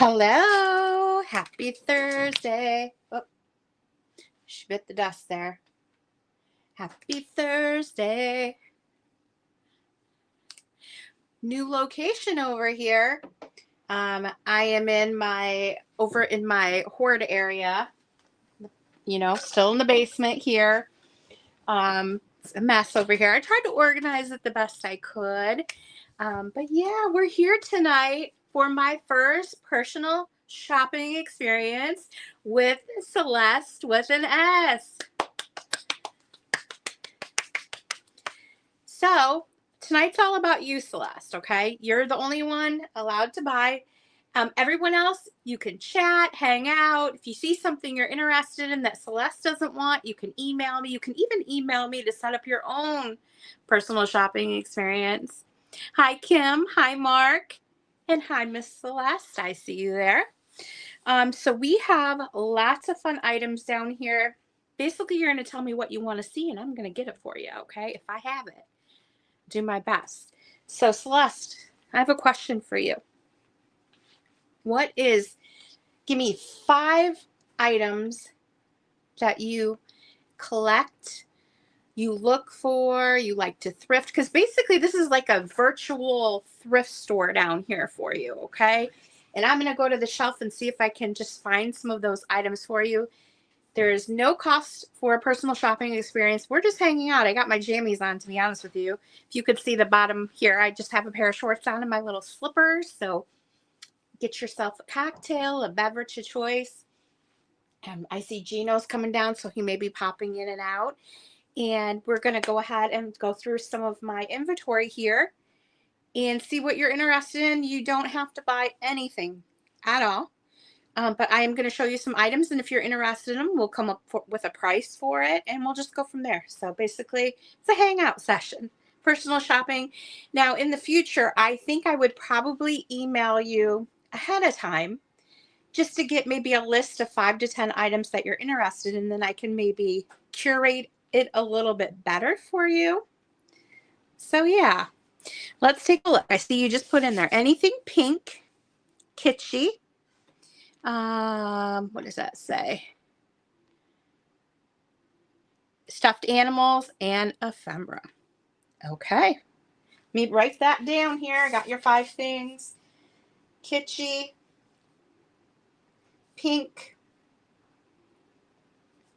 Hello, happy Thursday. Oh, she bit the dust there. Happy Thursday. New location over here. I am over in my hoard area. Still in the basement here. It's a mess over here. I tried to organize it the best I could. But yeah, we're here tonight for my first personal shopping experience with Seleste with an S. So tonight's all about you, Seleste, okay? You're the only one allowed to buy. Everyone else, you can chat, hang out. If you see something you're interested in that Seleste doesn't want, you can email me. You can even email me to set up your own personal shopping experience. Hi, Kim. Hi, Mark. And hi, Miss Seleste. I see you there. So we have lots of fun items down here. Basically, you're going to tell me what you want to see, and I'm going to get it for you, okay? If I have it. Do my best. So, Seleste, I have a question for you. Give me 5 items that you collect, you look for, you like to thrift, because basically this is like a virtual thrift store down here for you, okay? And I'm going to go to the shelf and see if I can just find some of those items for you. There is no cost for a personal shopping experience. We're just hanging out. I got my jammies on, to be honest with you. If you could see the bottom here, I just have a pair of shorts on and my little slippers. So get yourself a cocktail, a beverage of choice. I see Gino's coming down, so he may be popping in and out. And we're going to go ahead and go through some of my inventory here and see what you're interested in. You don't have to buy anything at all. But I am going to show you some items, and if you're interested in them, we'll come up with a price for it, and we'll just go from there. So basically, it's a hangout session, personal shopping. Now, in the future, I think I would probably email you ahead of time just to get maybe a list of 5 to 10 items that you're interested in, and then I can maybe curate it a little bit better for you. So yeah, let's take a look. I see you just put in there anything pink, kitschy. What does that say? Stuffed animals and ephemera. Okay. Let me write that down here. I got your 5 things. Kitschy, pink,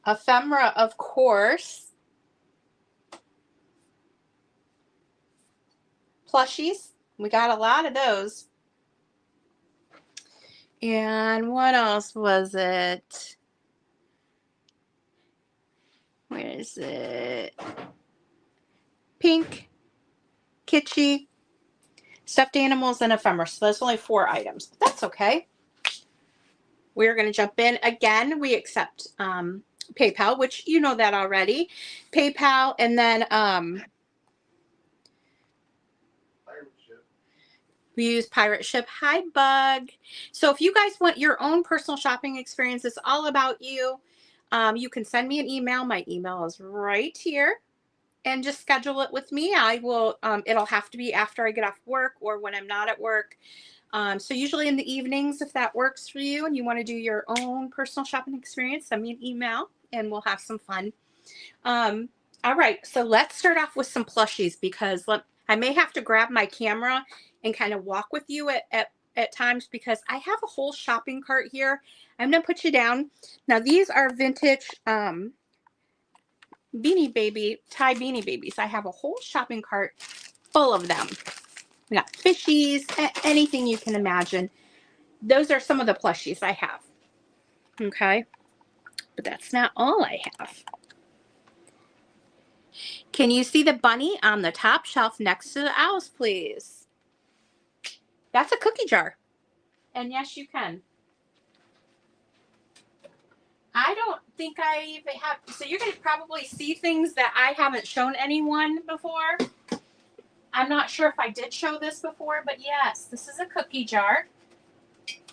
ephemera, of course. Plushies. We got a lot of those. And what else was it? Where is it? Pink, kitschy, stuffed animals, and ephemera. So that's only 4 items, but that's okay. We're going to jump in. Again, we accept PayPal, which you know that already. PayPal, and then we use Pirate Ship. Hi, Bug. So if you guys want your own personal shopping experience, it's all about you. You can send me an email. My email is right here. And just schedule it with me. I will, it'll have to be after I get off work or when I'm not at work. So usually in the evenings, if that works for you and you want to do your own personal shopping experience, send me an email and we'll have some fun. All right, so let's start off with some plushies because I may have to grab my camera and kind of walk with you at times because I have a whole shopping cart here. I'm going to put you down. Now these are vintage Beanie Baby, Thai Beanie Babies. I have a whole shopping cart full of them. We got fishies, anything you can imagine. Those are some of the plushies I have. Okay, but that's not all I have. Can you see the bunny on the top shelf next to the owls, please? That's a cookie jar. And yes, you can. I don't think I even have, so you're going to probably see things that I haven't shown anyone before. I'm not sure if I did show this before, but yes, this is a cookie jar.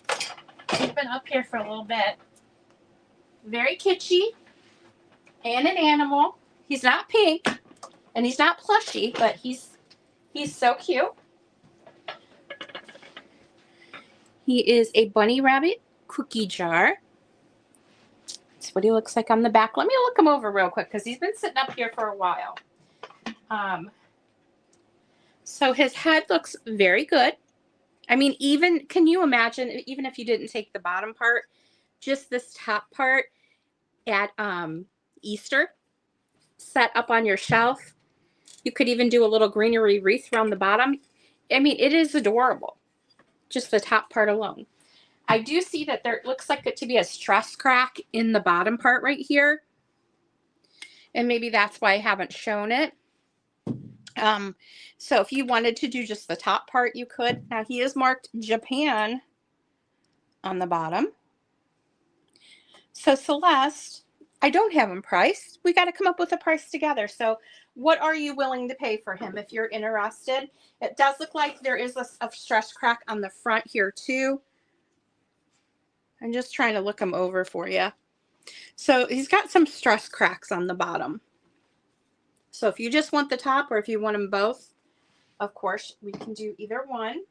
It's been up here for a little bit. Very kitschy. And an animal. He's not pink, and he's not plushy, but he's so cute. He is a bunny rabbit cookie jar. That's what he looks like on the back. Let me look him over real quick because he's been sitting up here for a while. So his head looks very good. I mean, even, can you imagine, even if you didn't take the bottom part, just this top part at Easter, set up on your shelf. You could even do a little greenery wreath around the bottom. I mean, it is adorable, just the top part alone. I do see that there looks like it to be a stress crack in the bottom part right here. And maybe that's why I haven't shown it. So if you wanted to do just the top part, you could. Now he is marked Japan on the bottom. So Celeste, I don't have him priced. We got to come up with a price together. So what are you willing to pay for him if you're interested? It does look like there is a stress crack on the front here too. I'm just trying to look him over for you. So he's got some stress cracks on the bottom. So if you just want the top or if you want them both, of course, we can do either one.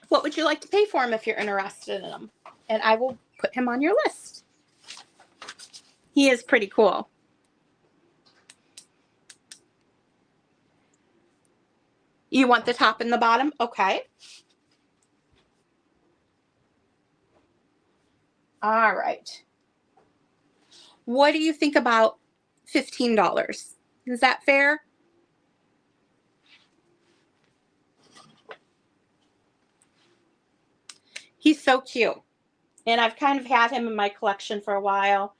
What would you like to pay for him if you're interested in him? And I will put him on your list. He is pretty cool. You want the top and the bottom? Okay. All right. What do you think about $15? Is that fair? He's so cute. And I've kind of had him in my collection for a while,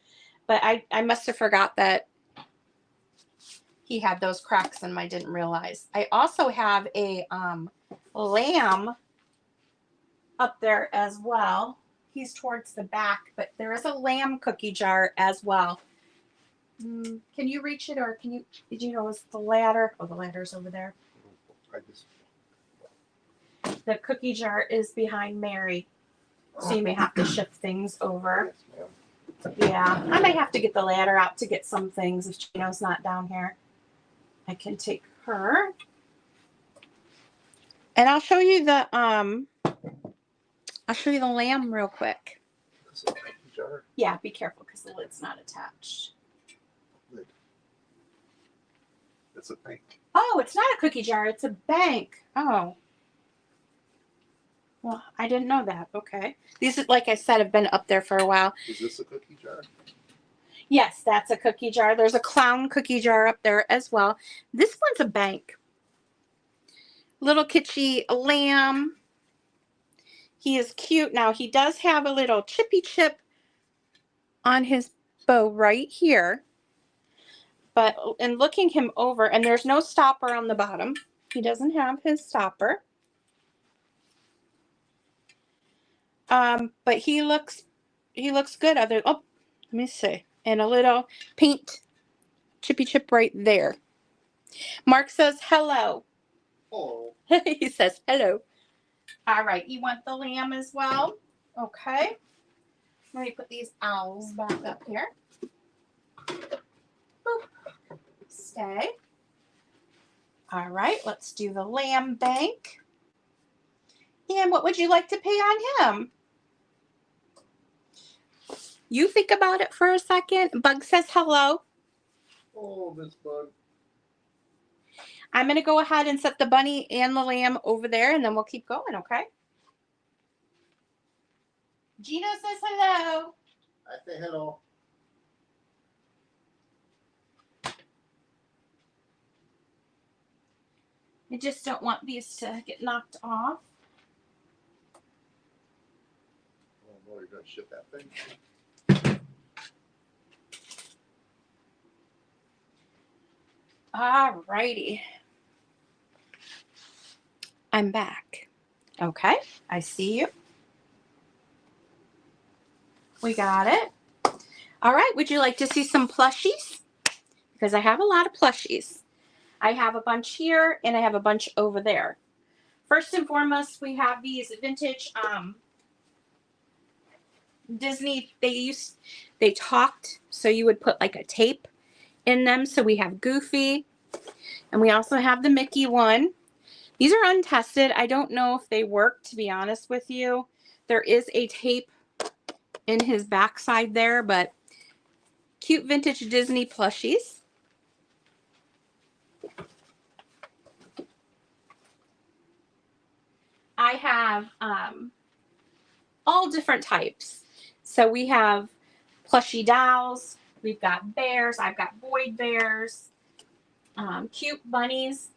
but I must have forgot that he had those cracks and I didn't realize. I also have a lamb up there as well. He's towards the back, but there is a lamb cookie jar as well. Can you reach it, or did you notice the ladder? Oh, the ladder's over there. The cookie jar is behind Mary, so you may have to shift things over. Yeah, I may have to get the ladder out to get some things if Chino's not down here. I can take her. And I'll show you the lamb real quick. Is it a cookie jar? Yeah, be careful because the lid's not attached. Lid. It's a bank. Oh, it's not a cookie jar, it's a bank. Oh. Well, I didn't know that. Okay. These, like I said, have been up there for a while. Is this a cookie jar? Yes, that's a cookie jar. There's a clown cookie jar up there as well. This one's a bank. Little kitschy lamb. He is cute. Now, he does have a little chippy chip on his bow right here. But in looking him over, and there's no stopper on the bottom. He doesn't have his stopper. But he looks good. Oh, let me see. And a little paint chippy chip right there. Mark says hello. Oh. He says hello. All right, you want the lamb as well? Okay. Let me put these owls back up here. Boop. Stay. All right, let's do the lamb bank. And what would you like to pay on him? You think about it for a second. Bug says hello. Oh, this bug. I'm going to go ahead and set the bunny and the lamb over there, and then we'll keep going, okay? Gino says hello. I say hello. I just don't want these to get knocked off. Oh, boy, you're going to ship that thing? All righty. I'm back. Okay, I see you. We got it. All right, would you like to see some plushies? Because I have a lot of plushies. I have a bunch here and I have a bunch over there. First and foremost, we have these vintage Disney. They talked, so you would put like a tape in them. So we have Goofy And we also have the Mickey one. These are untested. I don't know if they work, to be honest with you. There is a tape in his backside there, but cute vintage Disney plushies. I have all different types. So we have plushie dolls. We've got bears. I've got Boyd bears. Cute bunnies.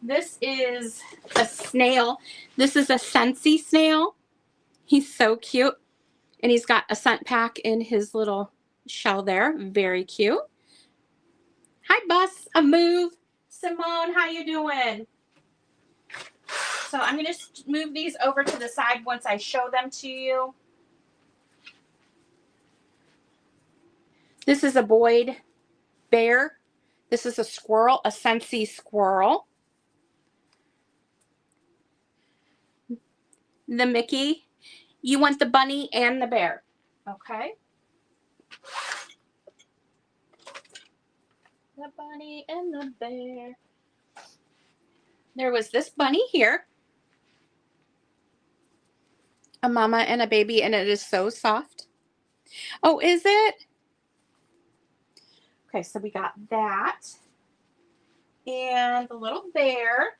This is a snail. This is a Scentsy snail. He's so cute. And he's got a scent pack in his little shell there. Very cute. Hi, Bus. A move. Simone, how you doing? So I'm going to move these over to the side once I show them to you. This is a Boyd bear. This is a squirrel, a Scentsy squirrel. The Mickey. You want the bunny and the bear. Okay. The bunny and the bear. There was this bunny here. A mama and a baby, and it is so soft. Oh, is it? Okay, so we got that. And the little bear.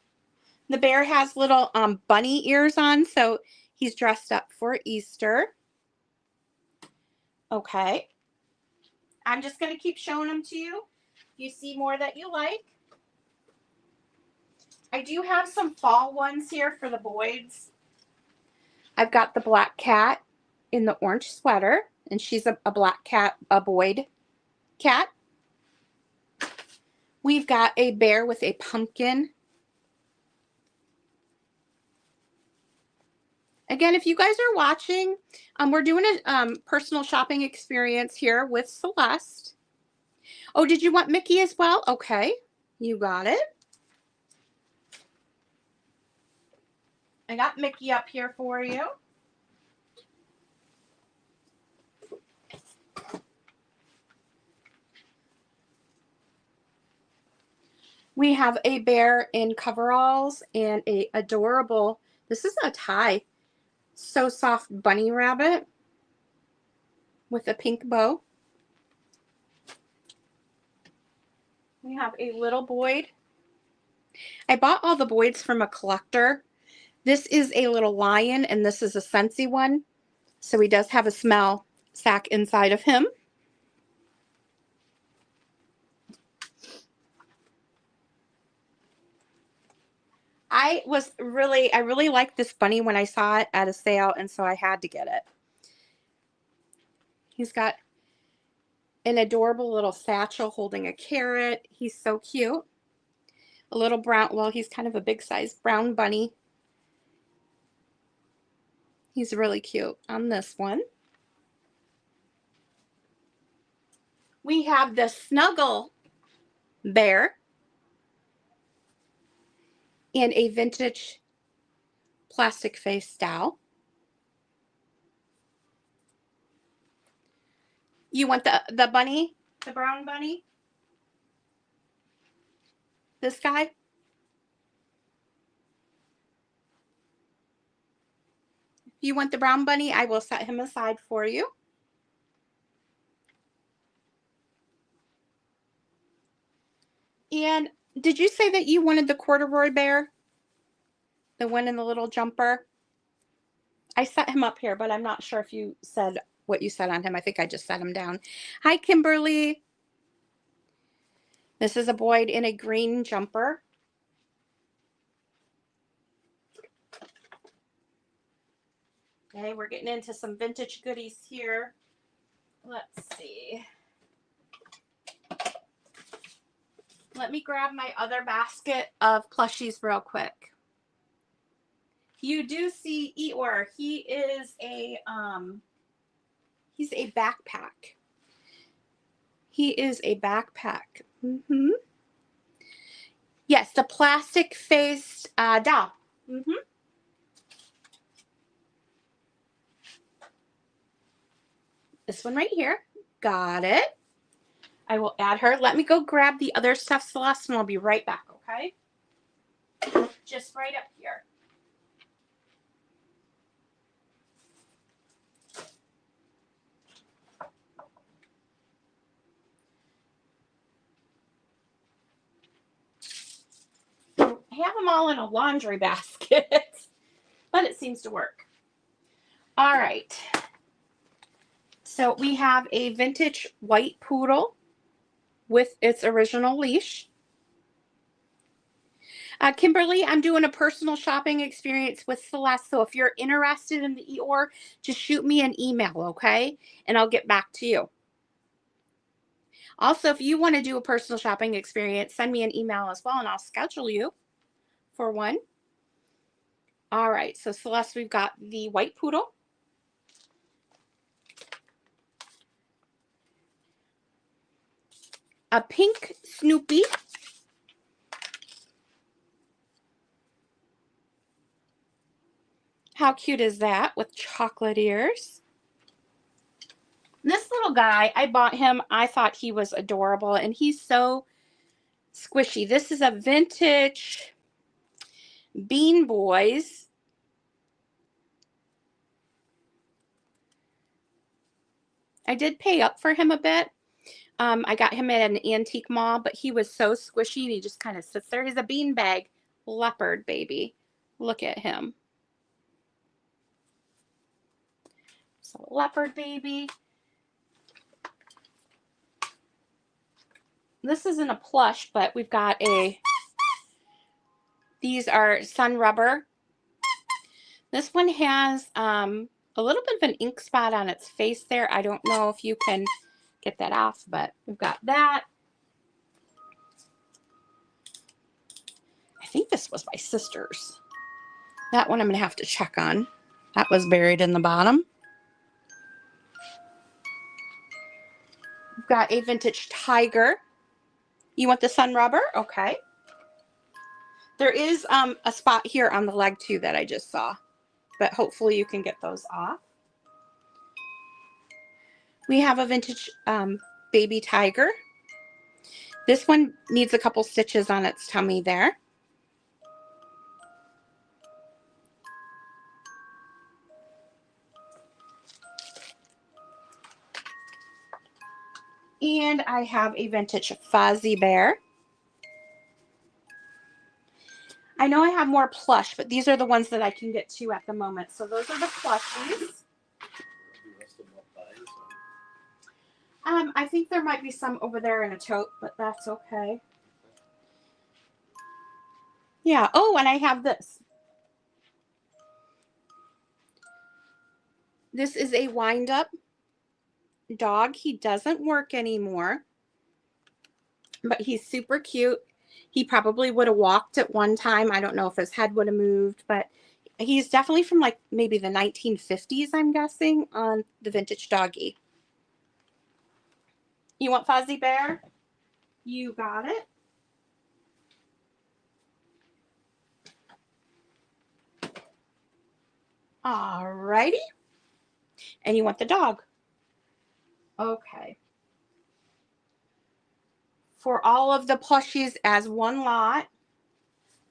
The bear has little bunny ears on, so he's dressed up for Easter. Okay. I'm just going to keep showing them to you. If you see more that you like. I do have some fall ones here for the Boyds. I've got the black cat in the orange sweater, and she's a black cat, a Boyd cat. We've got a bear with a pumpkin. Again, if you guys are watching, we're doing a personal shopping experience here with Celeste. Oh, did you want Mickey as well? Okay, you got it. I got Mickey up here for you. We have a bear in coveralls and a adorable, this is a tie, so soft bunny rabbit with a pink bow. We have a little Boyd. I bought all the Boyds from a collector. This is a little lion, and this is a Scentsy one. So he does have a smell sack inside of him. I really liked this bunny when I saw it at a sale, and so I had to get it. He's got an adorable little satchel holding a carrot. He's so cute. A little brown, well, he's kind of a big size brown bunny. He's really cute on this one. We have the Snuggle bear and a vintage plastic face doll. You want the bunny, the brown bunny? This guy? If you want the brown bunny, I will set him aside for you. And did you say that you wanted the corduroy bear? The one in the little jumper? I set him up here, but I'm not sure if you said what you said on him. I think I just set him down. Hi, Kimberly. This is a Boyd in a green jumper. Okay, we're getting into some vintage goodies here. Let's see. Let me grab my other basket of plushies real quick. You do see Eeyore. He's a backpack. He is a backpack. Yes, the plastic faced doll. Mm-hmm. This one right here. Got it. I will add her. Let me go grab the other stuff, Celeste, and I'll be right back, okay? Just right up here. I have them all in a laundry basket, but it seems to work. All right. So we have a vintage white poodle with its original leash. Kimberly, I'm doing a personal shopping experience with Celeste. So if you're interested in the Eeyore, just shoot me an email, okay? And I'll get back to you. Also, if you want to do a personal shopping experience, send me an email as well and I'll schedule you for one. All right, so Celeste, we've got the white poodle. A pink Snoopy. How cute is that with chocolate ears? This little guy, I bought him. I thought he was adorable and he's so squishy. This is a vintage Bean Boys. I did pay up for him a bit. I got him at an antique mall, but he was so squishy and he just kind of sits there. He's a beanbag leopard baby. Look at him. So leopard baby. This isn't a plush, but we've got these are sun rubber. This one has a little bit of an ink spot on its face there. I don't know if you can get that off, but we've got that. I think this was my sister's. That one I'm going to have to check on. That was buried in the bottom. We've got a vintage tiger. You want the sun rubber? Okay. There is a spot here on the leg too that I just saw, but hopefully you can get those off. We have a vintage baby tiger. This one needs a couple stitches on its tummy there. And I have a vintage Fozzie Bear. I know I have more plush, but these are the ones that I can get to at the moment. So those are the plushies. I think there might be some over there in a tote, but that's okay. Yeah. Oh, and I have this. This is a wind-up dog. He doesn't work anymore, but he's super cute. He probably would have walked at one time. I don't know if his head would have moved, but he's definitely from like maybe the 1950s, I'm guessing, on the vintage doggy. You want Fozzie Bear? You got it. Alrighty. And you want the dog? Okay. For all of the plushies as one lot,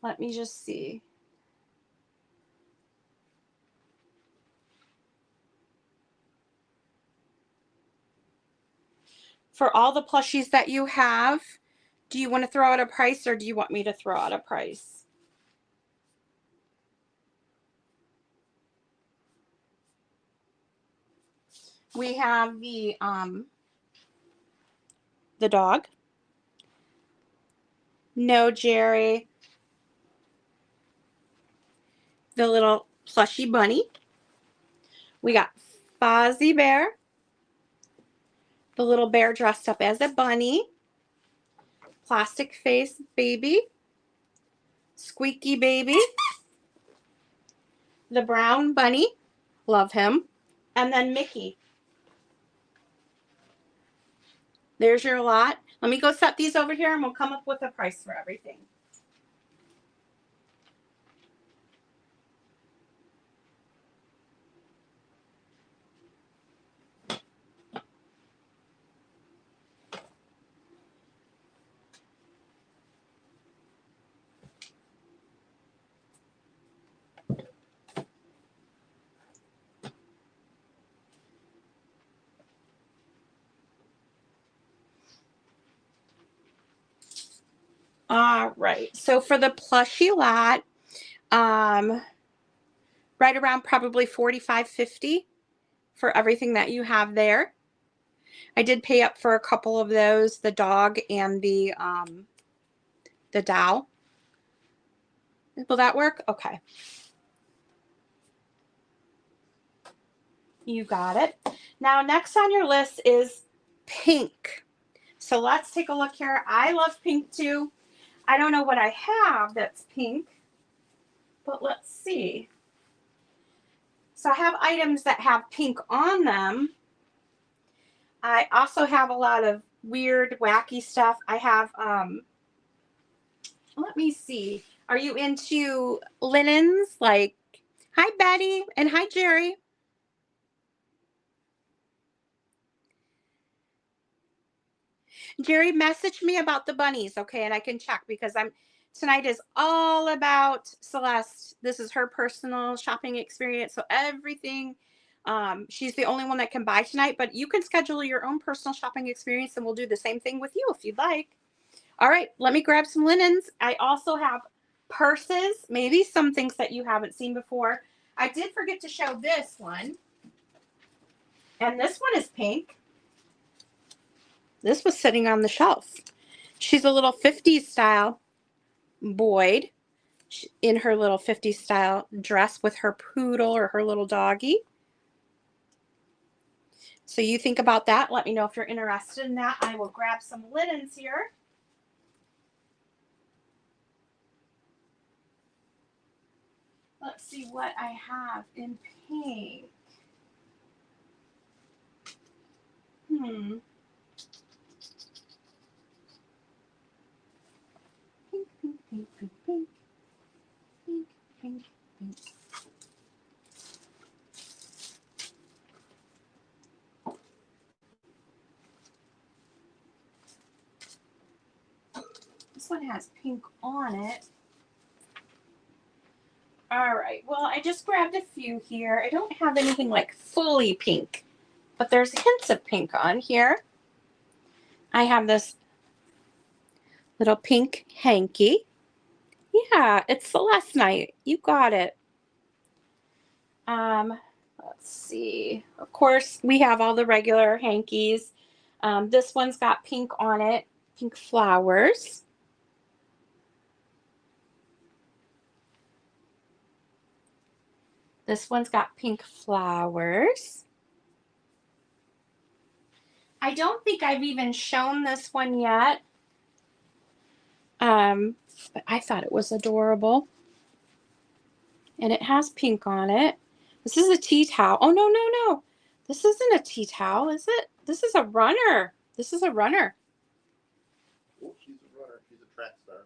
let me just see. For all the plushies that you have, do you want to throw out a price or do you want me to throw out a price? We have the dog. No Jerry. The little plushy bunny. We got Fozzie Bear. The little bear dressed up as a bunny. Plastic face baby. Squeaky baby. The brown bunny. Love him. And then Mickey. There's your lot. Let me go set these over here and we'll come up with a price for everything. All right. So for the plushie lot, right around probably 45.50 for everything that you have there. I did pay up for a couple of those, the dog and the doll. Will that work? Okay. You got it. Now, next on your list is pink. So let's take a look here. I love pink too. I don't know what I have that's pink, but let's see. So I have items that have pink on them. I also have a lot of weird, wacky stuff. I have, let me see. Are you into linens? Like, hi, Betty, and hi, Jerry. Jerry messaged me about the bunnies, okay, and I can check because tonight is all about Celeste. This is her personal shopping experience, so everything. She's the only one that can buy tonight, but you can schedule your own personal shopping experience, and we'll do the same thing with you if you'd like. All right, let me grab some linens. I also have purses, maybe some things that you haven't seen before. I did forget to show this one, and this one is pink. This was sitting on the shelf. She's a little 50s style Boyd in her little 50s style dress with her poodle or her little doggy. So you think about that. Let me know if you're interested in that. I will grab some linens here. Let's see what I have in pink. Pink, pink, pink, pink, pink, pink, pink, pink, pink. This one has pink on it. All right, well, I just grabbed a few here. I don't have anything like fully pink, but there's hints of pink on here. I have this little pink hanky. Yeah, it's Celeste night. You got it. Um, let's see. Of course, we have all the regular hankies. This one's got pink on it, pink flowers. This one's got pink flowers. I don't think I've even shown this one yet. But I thought it was adorable. And it has pink on it. This is a tea towel. Oh, no, no, no. This isn't a tea towel, is it? This is a runner. This is a runner. Oh, she's a runner. She's a track star.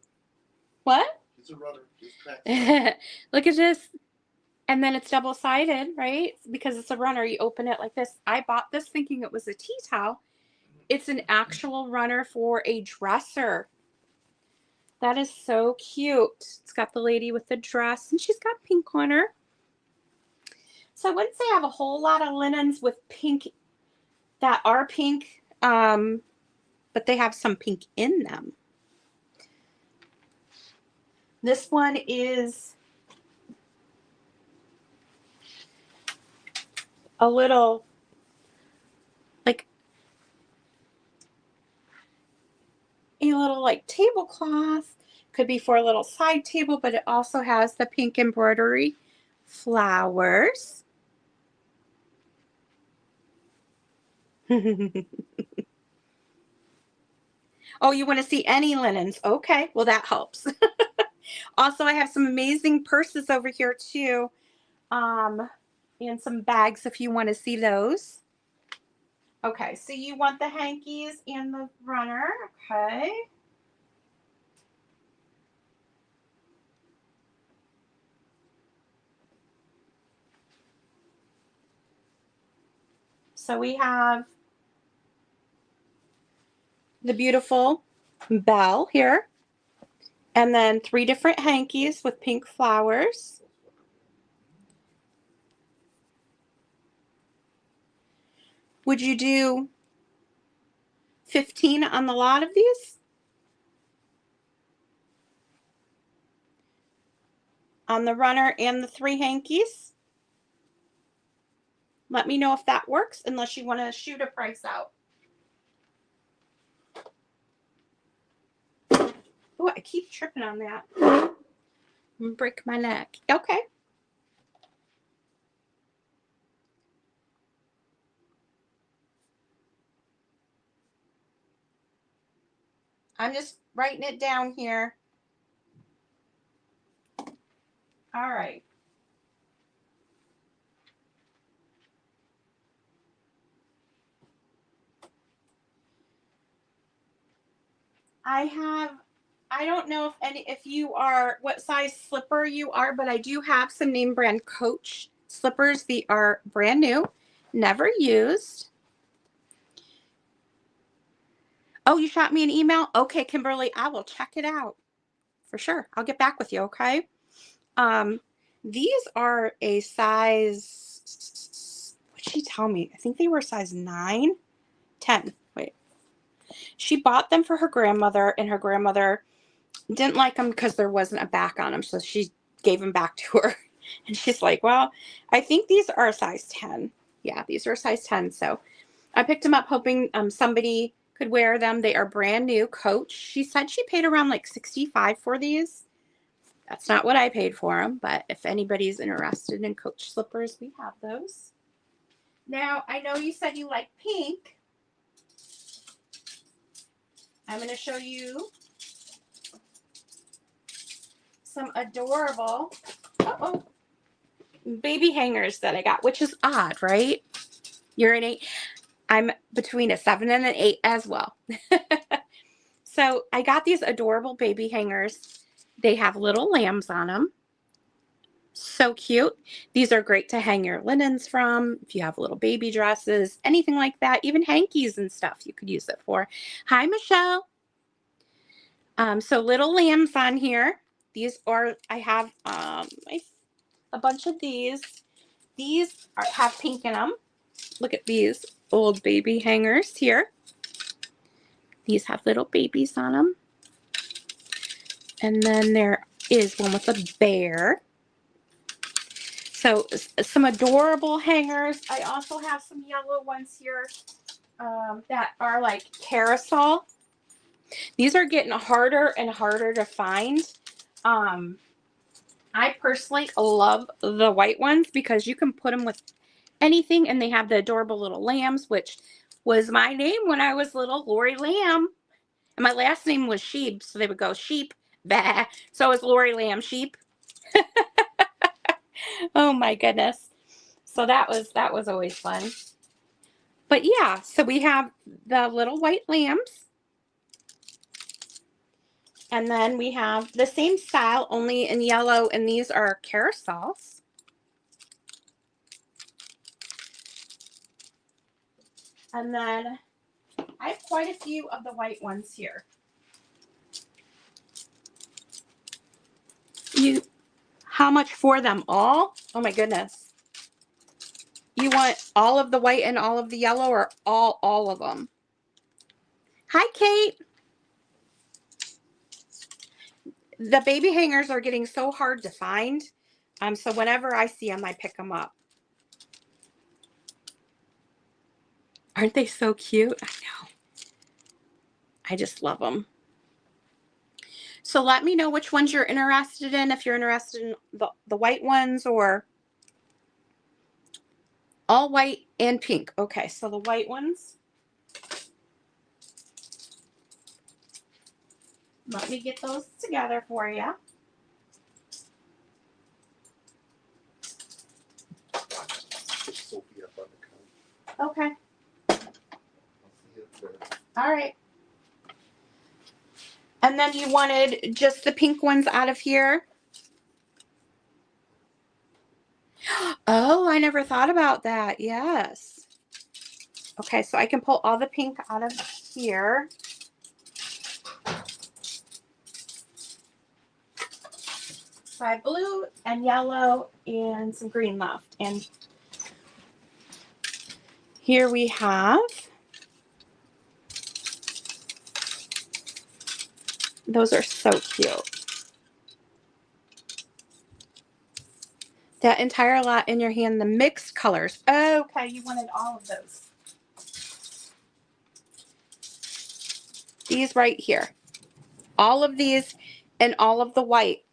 What? She's a runner. She's a track star. Look at this. And then it's double-sided, right? Because it's a runner. You open it like this. I bought this thinking it was a tea towel. It's an actual runner for a dresser. That is so cute. It's got the lady with the dress, and she's got pink on her. So I wouldn't say I have a whole lot of linens with pink that are pink, but they have some pink in them. This one is a little like tablecloth. Could be for a little side table, but it also has the pink embroidery flowers. Oh, you want to see any linens? Okay, well that helps. Also, I have some amazing purses over here too, and some bags if you want to see those. Okay, so you want the hankies and the runner, okay. So we have the beautiful bell here, and then 3 different hankies with pink flowers. Would you do 15 on the lot of these? on the runner and the 3 hankies. Let me know if that works, unless you want to shoot a price out. Oh, I keep tripping on that. I'm gonna break my neck. Okay. I'm just writing it down here. All right. I don't know if you are, what size slipper you are, but I do have some name brand Coach slippers. They are brand new, never used. Oh, you shot me an email? Okay, Kimberly, I will check it out for sure. I'll get back with you, okay? Um, these are a size, what did she tell me? I think they were size 9, 10. Wait. She bought them for her grandmother, and her grandmother didn't like them because there wasn't a back on them, so she gave them back to her. And she's like, well, I think these are a size 10. Yeah, these are a size 10. So I picked them up hoping somebody could wear them. They are brand new Coach. She said she paid around like $65 for these. That's not what I paid for them, but if anybody's interested in Coach slippers, we have those. Now, I know you said you like pink. I'm going to show you some adorable baby hangers that I got, which is odd, right? You're an 8. I'm between a 7 and an 8 as well. So I got these adorable baby hangers. They have little lambs on them. So cute. These are great to hang your linens from. If you have little baby dresses, anything like that, even hankies and stuff you could use it for. Hi, Michelle. So little lambs on here. These are, I have a bunch of these. These have pink in them. Look at these old baby hangers here. These have little babies on them. And then there is one with a bear. So some adorable hangers. I also have some yellow ones here that are like carousel. These are getting harder and harder to find. I personally love the white ones because you can put them with anything, and they have the adorable little lambs, which was my name when I was little, Lori Lamb. And my last name was Sheep, so they would go Sheep, bah. So it's Lori Lamb Sheep. Oh my goodness. So that was always fun. But yeah, so we have the little white lambs. And then we have the same style, only in yellow, and these are carousels. And then I have quite a few of the white ones here. How much for them all? Oh my goodness. You want all of the white and all of the yellow, or all of them? Hi, Kate. The baby hangers are getting so hard to find. So whenever I see them, I pick them up. Aren't they so cute? I know. I just love them. So let me know which ones you're interested in, if you're interested in the white ones or all white and pink. Okay, so the white ones. Let me get those together for you. Okay. All right. And then you wanted just the pink ones out of here? Oh, I never thought about that. Yes. Okay, so I can pull all the pink out of here. So I have blue and yellow and some green left. And here we have those are so cute. That entire lot in your hand, the mixed colors. Okay, you wanted all of those. These right here. All of these and all of the white.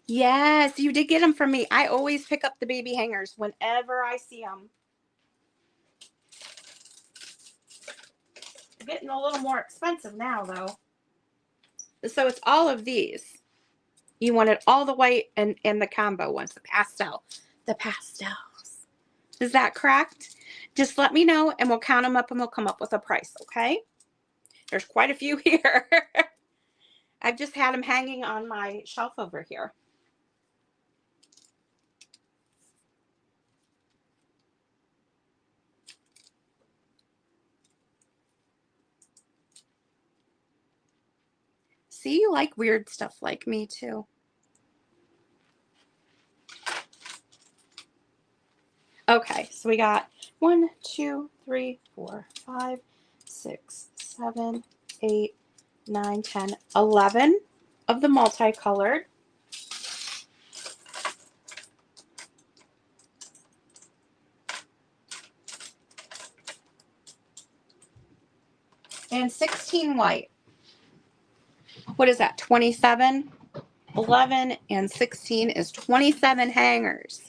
Yes, you did get them from me. I always pick up the baby hangers whenever I see them. They're getting a little more expensive now, though. So it's all of these. You wanted all the white and the combo ones, the pastel. The pastels. Is that correct? Just let me know and we'll count them up and we'll come up with a price, okay? There's quite a few here. I've just had them hanging on my shelf over here. See, you like weird stuff like me too. Okay, so we got 1, 2, 3, 4, 5, 6, 7, 8, 9, 10, 11 of the multicolored. And 16 white. What is that, 27? 11 and 16 is 27 hangers.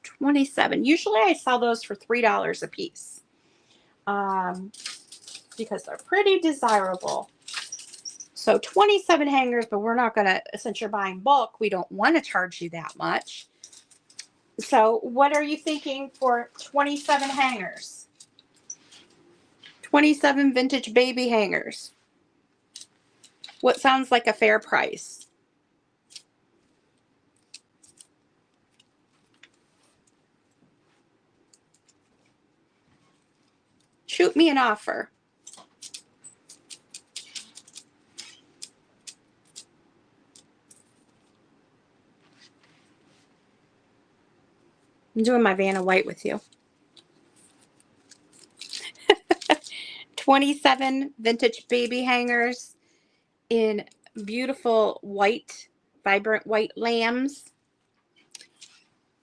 27. Usually I sell those for $3 a piece because they're pretty desirable. So 27 hangers, but we're not going to, since you're buying bulk, we don't want to charge you that much. So what are you thinking for 27 hangers? 27 vintage baby hangers. What sounds like a fair price? Shoot me an offer. I'm doing my Vanna White with you. 27 vintage baby hangers in beautiful white, vibrant white lambs.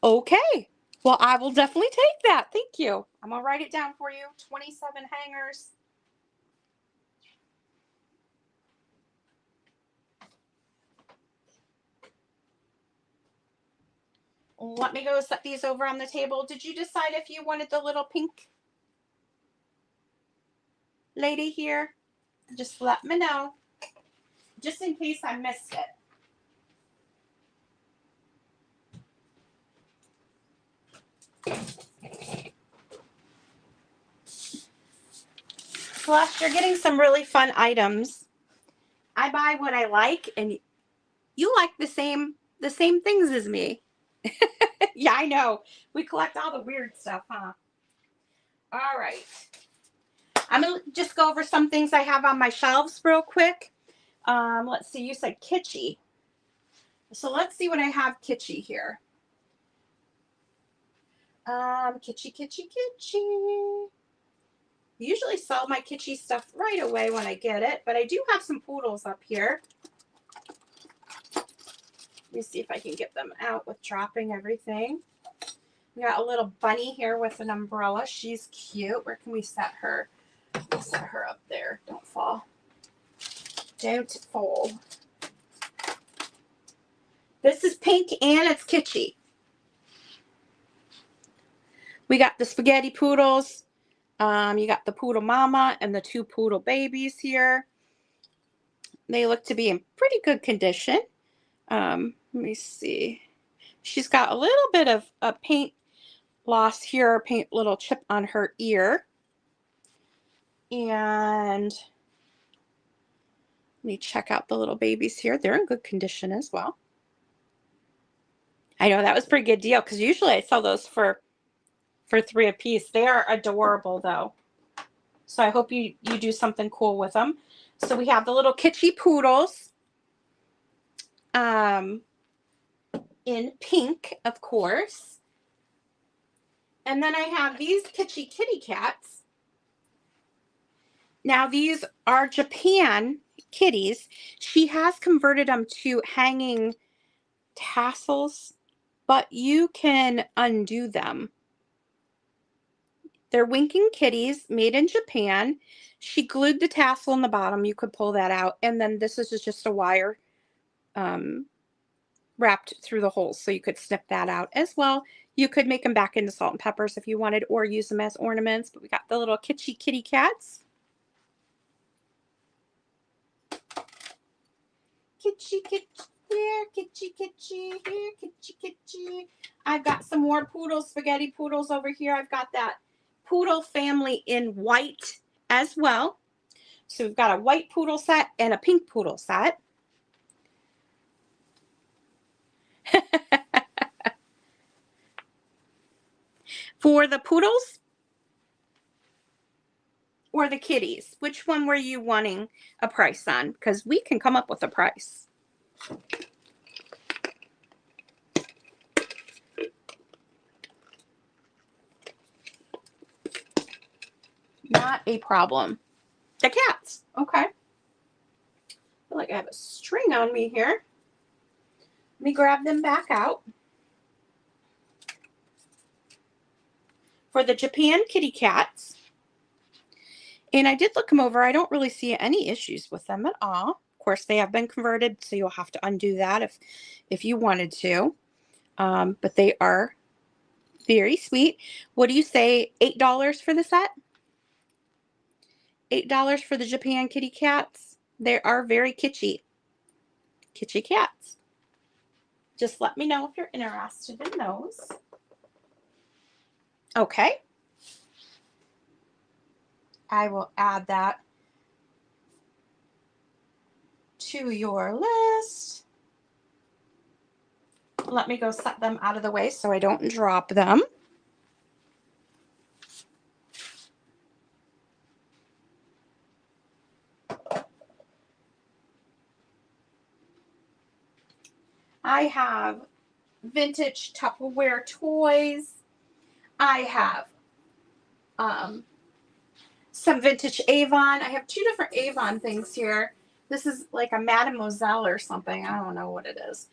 Okay. Well, I will definitely take that. Thank you. I'm going to write it down for you. 27 hangers. Let me go set these over on the table. Did you decide if you wanted the little pink lady here? Just let me know. Just in case I missed it. Celeste, you're getting some really fun items. I buy what I like, and you like the same things as me. Yeah, I know. We collect all the weird stuff, huh? All right. I'm going to just go over some things I have on my shelves real quick. Let's see. You said kitschy. So let's see what I have kitschy here. Kitschy, kitschy, kitschy. Usually sell my kitschy stuff right away when I get it, but I do have some poodles up here. Let me see if I can get them out with dropping everything. We got a little bunny here with an umbrella. She's cute. Where can we set her? We'll set her up there. Don't fall. Don't fall. This is pink and it's kitschy. We got the spaghetti poodles. You got the poodle mama and the 2 poodle babies here. They look to be in pretty good condition. Let me see. She's got a little bit of a paint loss here, paint little chip on her ear. And let me check out the little babies here. They're in good condition as well. I know that was a pretty good deal because usually I sell those for $3 a piece. They are adorable though. So I hope you do something cool with them. So we have the little kitschy poodles. In pink, of course. And then I have these kitschy kitty cats. Now these are Japan kitties. She has converted them to hanging tassels but you can undo them. They're winking kitties made in Japan. She glued the tassel in the bottom. You could pull that out. And then this is just a wire wrapped through the holes. So you could snip that out as well. You could make them back into salt and peppers if you wanted, or use them as ornaments. But we got the little kitschy kitty cats. Kitschy kitschy. Here, kitschy kitschy. Here, kitschy kitschy. I've got some more poodles, spaghetti poodles over here. I've got that poodle family in white as well. So we've got a white poodle set and a pink poodle set. For the poodles or the kitties, which one were you wanting a price on? Because we can come up with a price. Not a problem. The cats. Okay. I feel like I have a string on me here. Let me grab them back out. For the Japan kitty cats, and I did look them over. I don't really see any issues with them at all. Of course, they have been converted, so you'll have to undo that if you wanted to. But they are very sweet. What do you say, $8 for the set? $8 for the Japan kitty cats. They are very kitschy. Kitschy cats. Just let me know if you're interested in those. Okay. I will add that to your list. Let me go set them out of the way so I don't drop them. I have vintage Tupperware toys. I have some vintage Avon. I have 2 different Avon things here. This is like a Mademoiselle or something. I don't know what it is.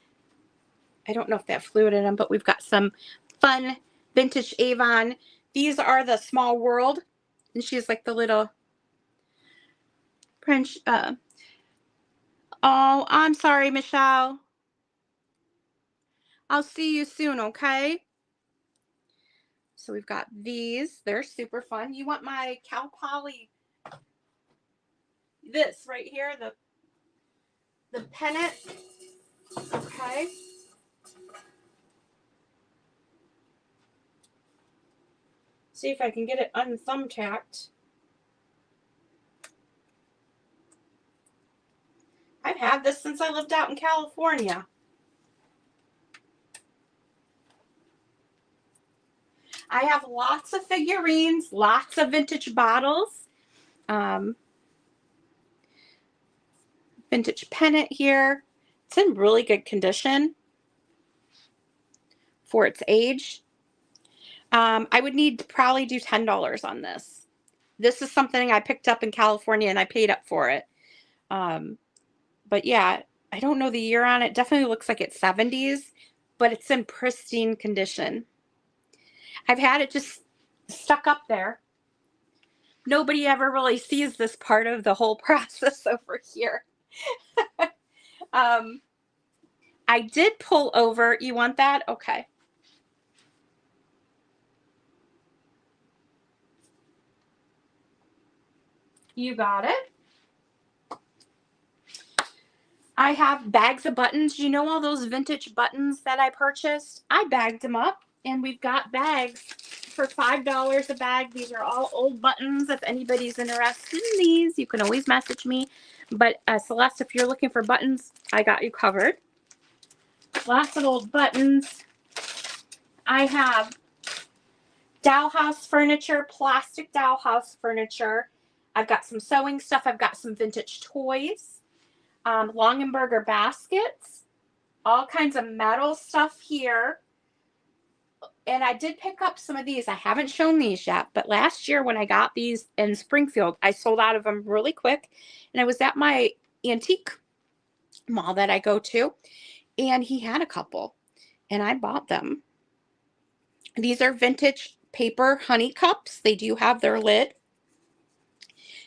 I don't know if they have fluid in them, but we've got some fun vintage Avon. These are the Small World, and she's like the little French. Oh, I'm sorry, Michelle. I'll see you soon, okay? So we've got these. They're super fun. You want my Cal Poly, this right here, the pennant, okay? See if I can get it unthumbtacked. I've had this since I lived out in California. I have lots of figurines, lots of vintage bottles. Vintage pennant here. It's in really good condition for its age. I would need to probably do $10 on this. This is something I picked up in California and I paid up for it. But yeah, I don't know the year on it. Definitely looks like it's 70s, but it's in pristine condition. I've had it just stuck up there. Nobody ever really sees this part of the whole process over here. I did pull over. You want that? Okay. You got it. I have bags of buttons. You know all those vintage buttons that I purchased? I bagged them up, and we've got bags for $5 a bag. These are all old buttons. If anybody's interested in these, you can always message me. But Celeste, if you're looking for buttons, I got you covered. Lots of old buttons. I have dollhouse furniture, plastic dollhouse furniture. I've got some sewing stuff. I've got some vintage toys, Longenberger baskets, all kinds of metal stuff here. And I did pick up some of these. I haven't shown these yet, but last year when I got these in Springfield, I sold out of them really quick. And I was at my antique mall that I go to, and he had a couple. and I bought them. These are vintage paper honey cups. They do have their lid.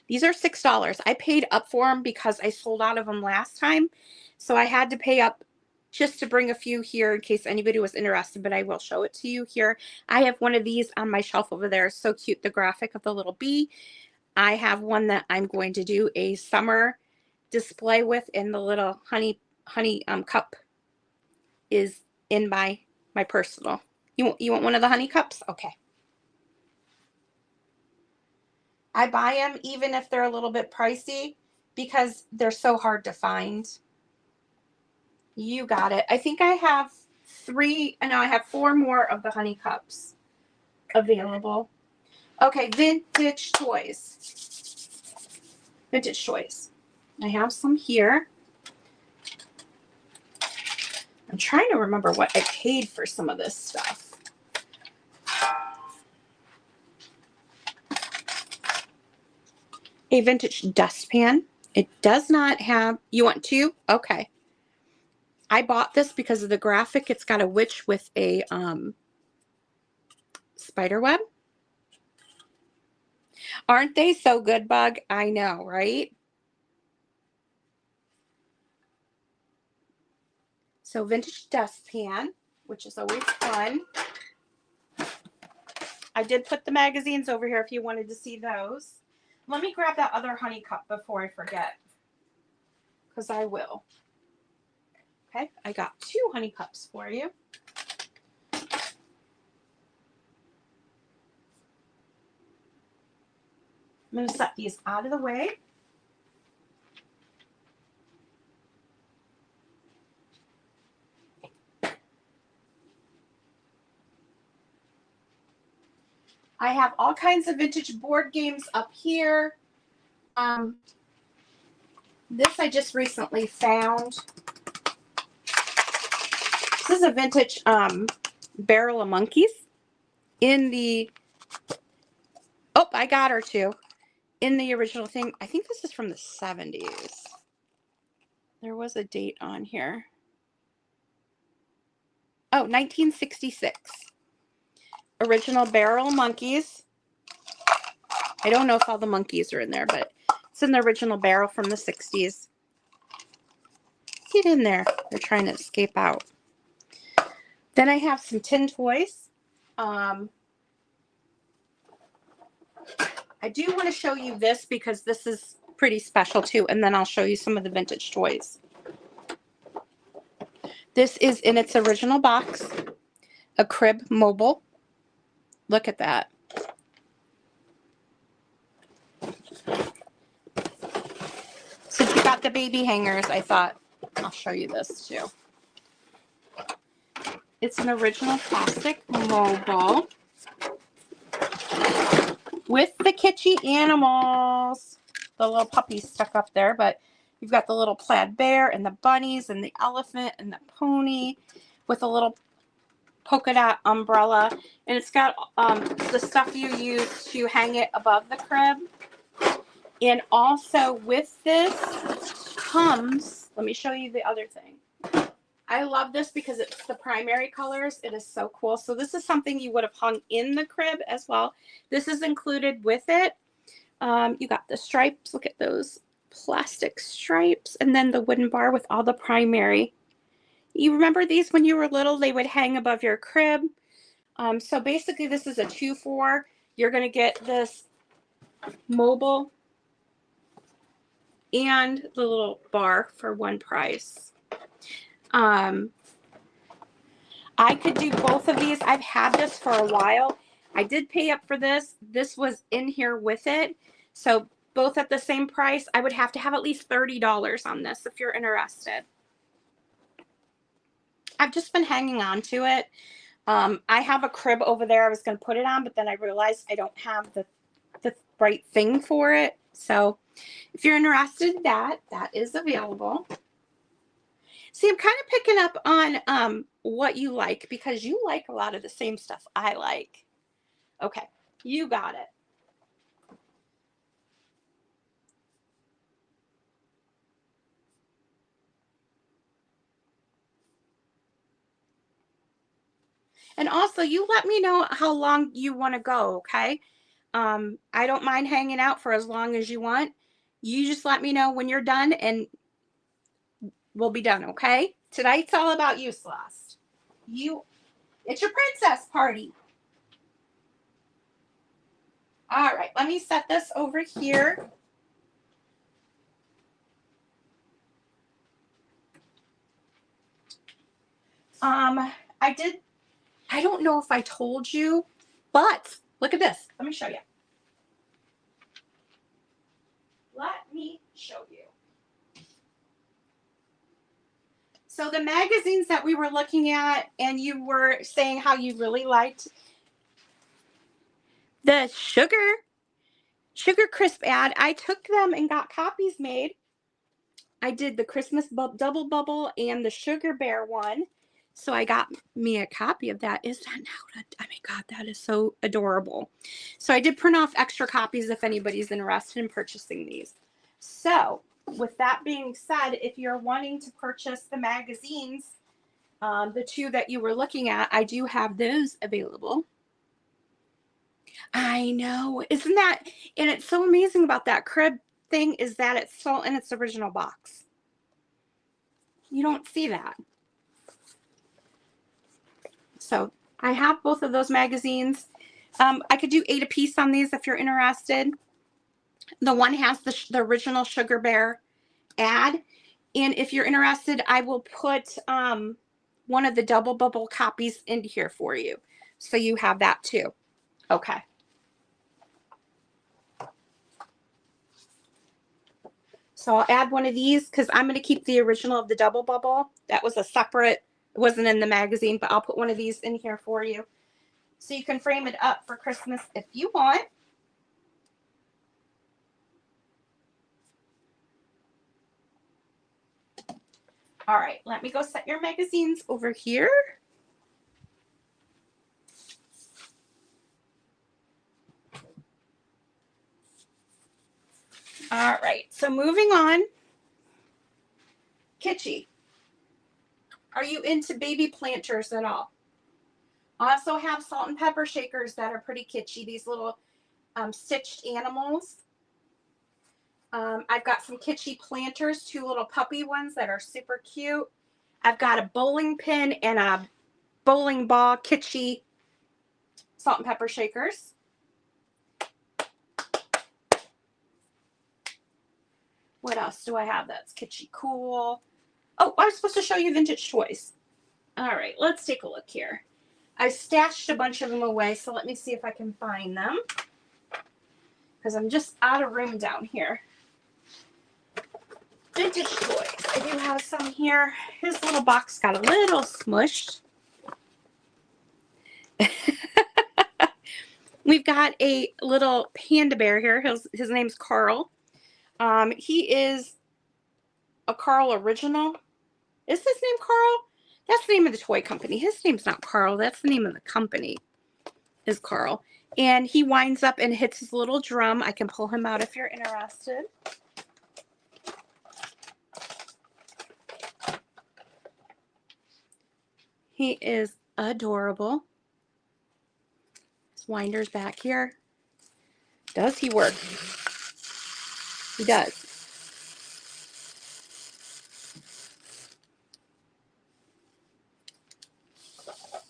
These are $6. I paid up for them because I sold out of them last time. So I had to pay up just to bring a few here in case anybody was interested, but I will show it to you here. I have one of these on my shelf over there. So cute, the graphic of the little bee. I have one that I'm going to do a summer display with, in the little honey cup is in my personal. You want one of the honey cups? Okay. I buy them even if they're a little bit pricey because they're so hard to find. You got it. I think I have I have 4 more of the honey cups available. Okay, vintage toys. Vintage toys. I have some here. I'm trying to remember what I paid for some of this stuff. A vintage dustpan. It does not have, you want 2? Okay. I bought this because of the graphic. It's got a witch with a spider web. Aren't they so good, Bug? I know, right? So vintage dustpan, which is always fun. I did put the magazines over here if you wanted to see those. Let me grab that other honey cup before I forget, because I will. Okay, I got 2 honey cups for you. I'm going to set these out of the way. I have all kinds of vintage board games up here. This I just recently found. This is a vintage barrel of monkeys in the, oh, I got her too. In the original thing. I think this is from the 70s. There was a date on here. Oh, 1966. Original barrel monkeys. I don't know if all the monkeys are in there, but it's in the original barrel from the 60s. Get in there. They're trying to escape out. Then I have some tin toys. I do want to show you this because this is pretty special too, and then I'll show you some of the vintage toys. This is in its original box, a crib mobile. Look at that. Since you got the baby hangers, I thought I'll show you this too. It's an original plastic mobile with the kitschy animals. The little puppies stuck up there, but you've got the little plaid bear and the bunnies and the elephant and the pony with a little polka dot umbrella. And it's got the stuff you use to hang it above the crib. And also with this comes, let me show you the other thing. I love this because it's the primary colors. It is so cool. So this is something you would have hung in the crib as well. This is included with it. You got the stripes. Look at those plastic stripes. And then the wooden bar with all the primary. You remember these when you were little? They would hang above your crib. So basically this is a 2-for. You're going to get this mobile and the little bar for one price. I could do both of these. I've had this for a while. I did pay up for this. This was in here with it. So both at the same price. I would have to have at least $30 on this if you're interested. I've just been hanging on to it. I have a crib over there I was going to put it on, but then I realized I don't have the right thing for it. So if you're interested in that, that is available. See, I'm kind of picking up on what you like because you like a lot of the same stuff I like. Okay, you got it. And also, you let me know how long you want to go, okay? I don't mind hanging out for as long as you want. You just let me know when you're done and we'll be done, okay? Tonight's all about you, Celeste. It's your princess party. All right, let me set this over here. I don't know if I told you, but look at this. Let me show you. Let me show you. So the magazines that we were looking at, and you were saying how you really liked the sugar crisp ad, I took them and got copies made. I did the Christmas double bubble and the sugar bear one. So I got me a copy of that. Is that now? Oh my God, that is so adorable. So I did print off extra copies if anybody's interested in purchasing these. So with that being said, if you're wanting to purchase the magazines, the two that you were looking at, I do have those available. I know. Isn't that, and it's so amazing about that crib thing is that it's still in its original box. You don't see that. So I have both of those magazines. I could do 8 a piece on these if you're interested. The one has the original Sugar Bear ad. And if you're interested, I will put one of the double bubble copies into here for you. So you have that too. Okay. So I'll add one of these because I'm going to keep the original of the double bubble. That was a separate, it wasn't in the magazine, but I'll put one of these in here for you. So you can frame it up for Christmas if you want. All right, let me go set your magazines over here. All right, so moving on. Kitschy. Are you into baby planters at all? I also have salt and pepper shakers that are pretty kitschy. These little stitched animals. I've got some kitschy planters, 2 little puppy ones that are super cute. I've got a bowling pin and a bowling ball kitschy salt and pepper shakers. What else do I have that's kitschy cool? Oh, I was supposed to show you vintage toys. All right, let's take a look here. I stashed a bunch of them away, so let me see if I can find them. Because I'm just out of room down here. Vintage toys. I do have some here. His little box got a little smushed. We've got a little panda bear here. His name's Carl. He is a Carl original. Is his name Carl? That's the name of the toy company. His name's not Carl. That's the name of the company. Is Carl. And he winds up and hits his little drum. I can pull him out if you're interested. He is adorable. His winder's back here. Does he work? He does.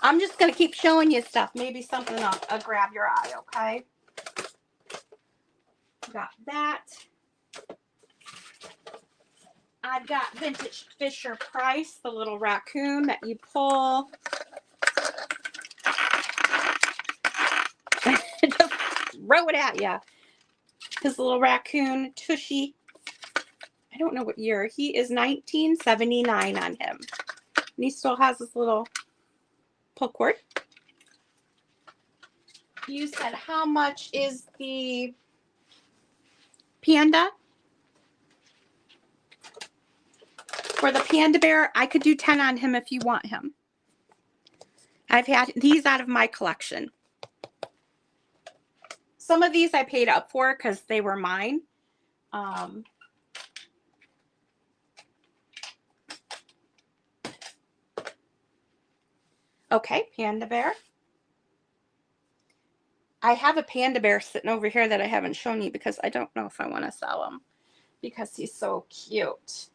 I'm just going to keep showing you stuff. Maybe something will grab your eye, okay? Got that. I've got vintage Fisher Price, the little raccoon that you pull. Just throw it at you. His little raccoon, Tushy. I don't know what year. He is 1979 on him. And he still has his little pull cord. You said how much is the panda? For the panda bear, I could do 10 on him if you want him. I've had these out of my collection. Some of these I paid up for because they were mine. Okay, Panda Bear. I have a Panda Bear sitting over here that I haven't shown you because I don't know if I want to sell him because he's so cute.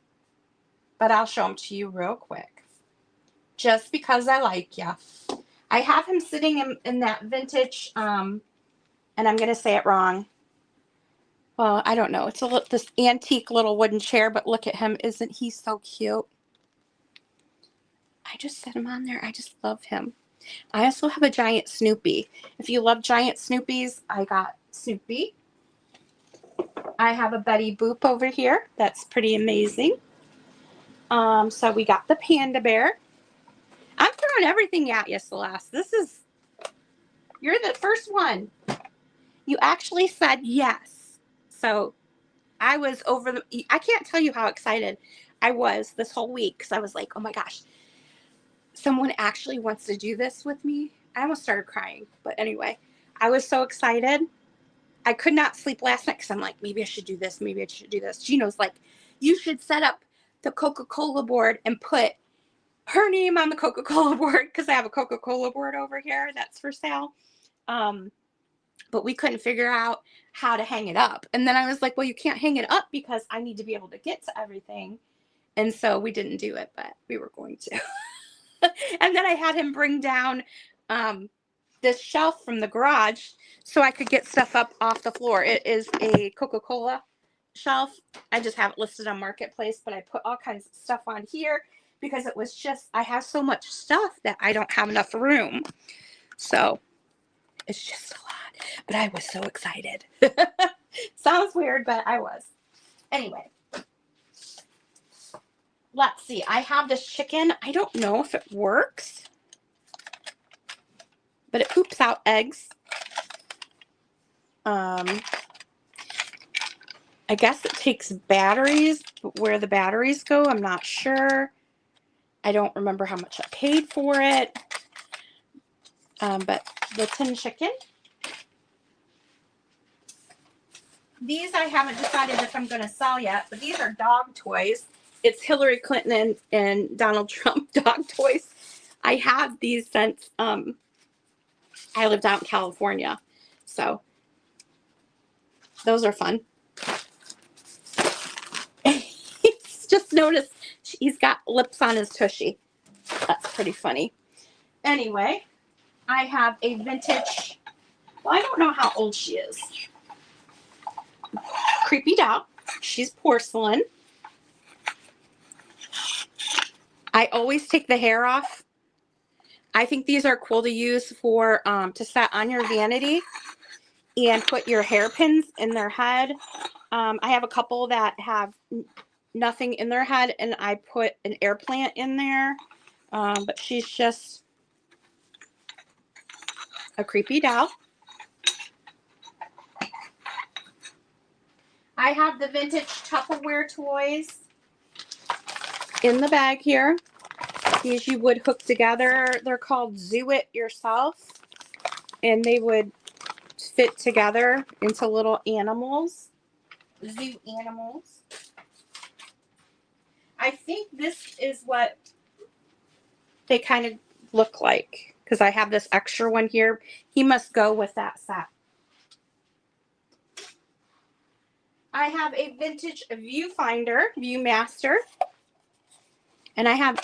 But I'll show him to you real quick. Just because I like you. I have him sitting in that vintage, and I'm going to say it wrong. Well, I don't know. It's this antique little wooden chair, but look at him. Isn't he so cute? I just set him on there. I just love him. I also have a giant Snoopy. If you love giant Snoopies, I got Snoopy. I have a Betty Boop over here. That's pretty amazing. So we got the Panda Bear. I'm throwing everything at you, Celeste. You're the first one. You actually said yes. So I was I can't tell you how excited I was this whole week because I was like, oh my gosh, someone actually wants to do this with me. I almost started crying. But anyway, I was so excited. I could not sleep last night because I'm like, maybe I should do this. Maybe I should do this. Gino's like, you should set up the Coca-Cola board and put her name on the Coca-Cola board because I have a Coca-Cola board over here that's for sale. But we couldn't figure out how to hang it up. And then I was like, well, you can't hang it up because I need to be able to get to everything. And so we didn't do it, but we were going to. And then I had him bring down this shelf from the garage so I could get stuff up off the floor. It is a Coca-Cola shelf. I just have it listed on Marketplace, but I put all kinds of stuff on here because it was just, I have so much stuff that I don't have enough room. So it's just a lot. But I was so excited. Sounds weird, but I was. Anyway. Let's see. I have this chicken. I don't know if it works. But it poops out eggs. I guess it takes batteries. But where the batteries go, I'm not sure. I don't remember how much I paid for it. But the tin chicken. These I haven't decided if I'm going to sell yet, but these are dog toys. It's Hillary Clinton and Donald Trump dog toys. I have these since I lived out in California. So those are fun. He's just noticed he's got lips on his tushy. That's pretty funny. Anyway, I have a vintage, well, I don't know how old she is. Creepy doll. She's porcelain. I always take the hair off. I think these are cool to use for to set on your vanity and put your hairpins in their head. I have a couple that have nothing in their head, and I put an air plant in there. But she's just a creepy doll. I have the vintage Tupperware toys in the bag here. These you would hook together. They're called Zoo It Yourself. And they would fit together into little animals. Zoo animals. I think this is what they kind of look like. Because I have this extra one here. He must go with that set. I have a vintage Viewmaster. And I have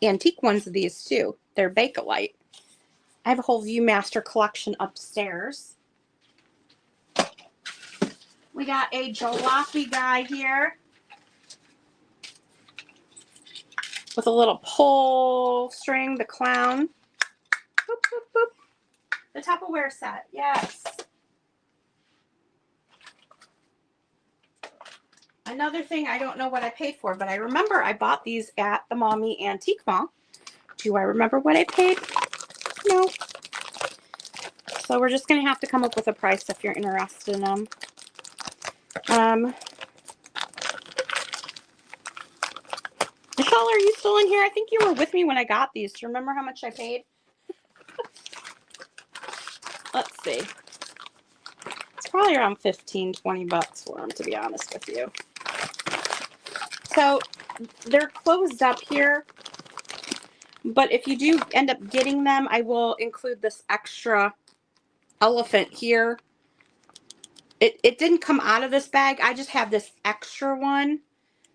antique ones of these too. They're Bakelite. I have a whole Viewmaster collection upstairs. We got a jalopy guy here with a little pull string, the clown. Boop, boop, boop. The Tupperware set, yes. Another thing, I don't know what I paid for, but I remember I bought these at the Mommy Antique Mall. Do I remember what I paid? No. So we're just going to have to come up with a price if you're interested in them. Michelle, are you still in here? I think you were with me when I got these. Do you remember how much I paid? Let's see. It's probably around 15, 20 bucks for them, to be honest with you. So they're closed up here. But if you do end up getting them, I will include this extra elephant here. It didn't come out of this bag. I just have this extra one.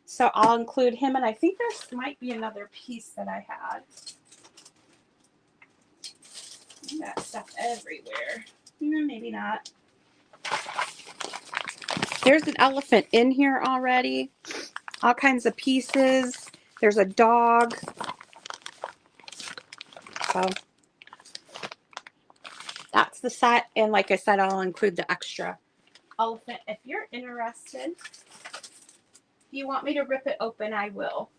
So I'll include him. And I think there might be another piece that I had. I got stuff everywhere. Maybe not. There's an elephant in here already. All kinds of pieces. There's a dog. So that's the set. And like I said, I'll include the extra elephant. If you're interested, if you want me to rip it open, I will.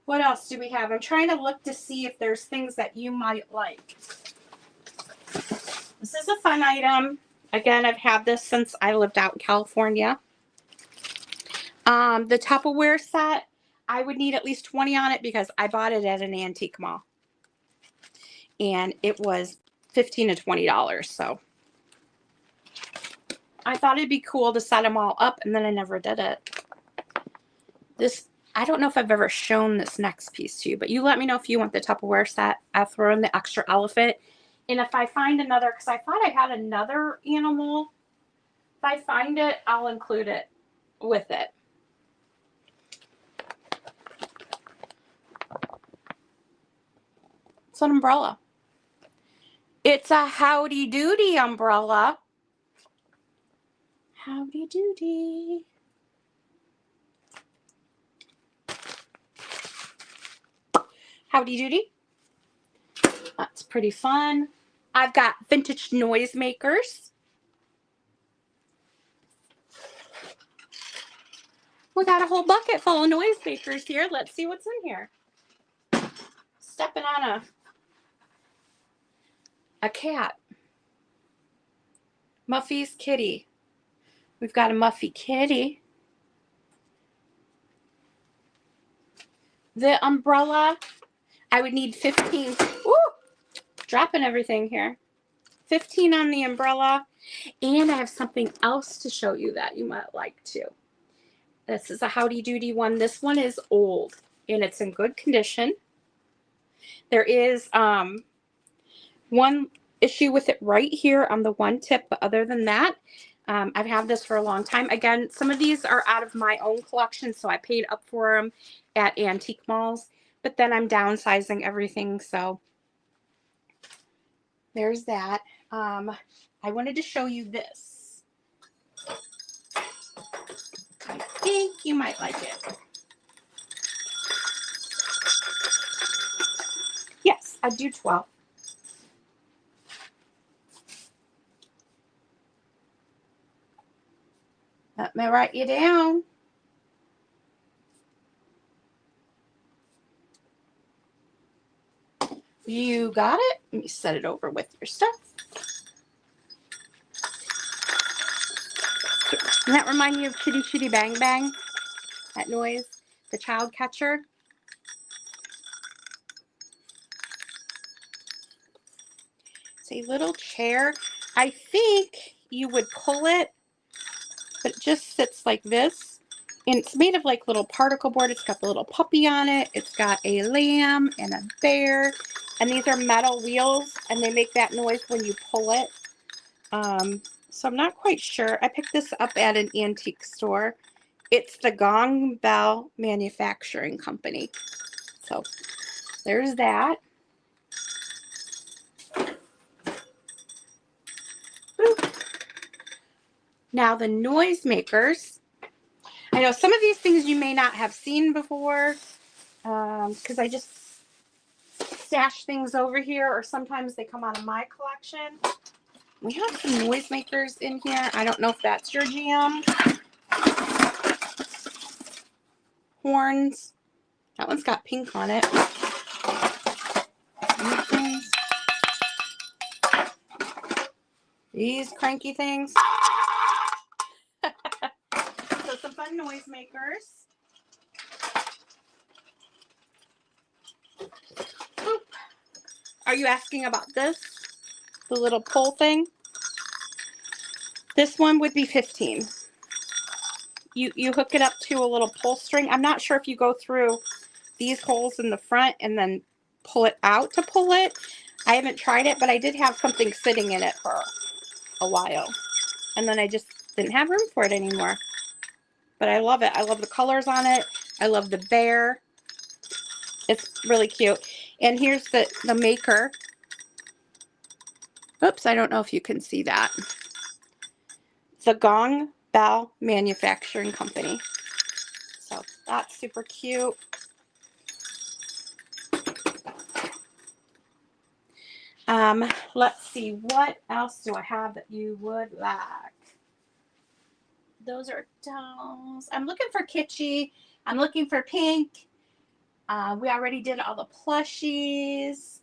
What else do we have? I'm trying to look to see if there's things that you might like. This is a fun item. Again, I've had this since I lived out in California. The Tupperware set, I would need at least 20 on it because I bought it at an antique mall. And it was $15 to $20. So I thought it'd be cool to set them all up, and then I never did it. This, I don't know if I've ever shown this next piece to you, but you let me know if you want the Tupperware set. I'll throw in the extra elephant. And if I find another, because I thought I had another animal, if I find it, I'll include it with it. It's an umbrella. It's a Howdy Doody umbrella. Howdy Doody. Howdy Doody. That's pretty fun. I've got vintage noisemakers. We got a whole bucket full of noisemakers here. Let's see what's in here. Stepping on a cat. Muffy's kitty. We've got a Muffy kitty. The umbrella, I would need 15. Woo! Dropping everything here. 15 on the umbrella. And I have something else to show you that you might like too. This is a Howdy Doody one. This one is old and it's in good condition. There is one issue with it right here on the one tip, but other than that, I've had this for a long time. Again, some of these are out of my own collection, so I paid up for them at antique malls, but then I'm downsizing everything, so there's that. I wanted to show you this. I think you might like it. Yes, I do 12. Let me write you down. You got it. Let me set it over with your stuff. Doesn't that remind you of Chitty Chitty Bang Bang? That noise? The child catcher? It's a little chair. I think you would pull it, but it just sits like this. And it's made of like little particle board. It's got the little puppy on it. It's got a lamb and a bear. And these are metal wheels, and they make that noise when you pull it. So I'm not quite sure. I picked this up at an antique store. It's the Gong Bell Manufacturing Company. So there's that. Now the noisemakers. I know some of these things you may not have seen before because I just stash things over here, or sometimes they come out of my collection. We have some noisemakers in here. I don't know if that's your jam. Horns. That one's got pink on it. These cranky things. So some fun noisemakers. Oop. Are you asking about this? The little pull thing? This one would be 15. You hook it up to a little pull string. I'm not sure if you go through these holes in the front and then pull it out to pull it. I haven't tried it, but I did have something sitting in it for a while. And then I just didn't have room for it anymore. But I love it. I love the colors on it. I love the bear. It's really cute. And here's the maker. Oops, I don't know if you can see that. The Gong Bell Manufacturing Company. So that's super cute. Let's see, what else do I have that you would like? Those are dolls. I'm looking for kitschy. I'm looking for pink. We already did all the plushies.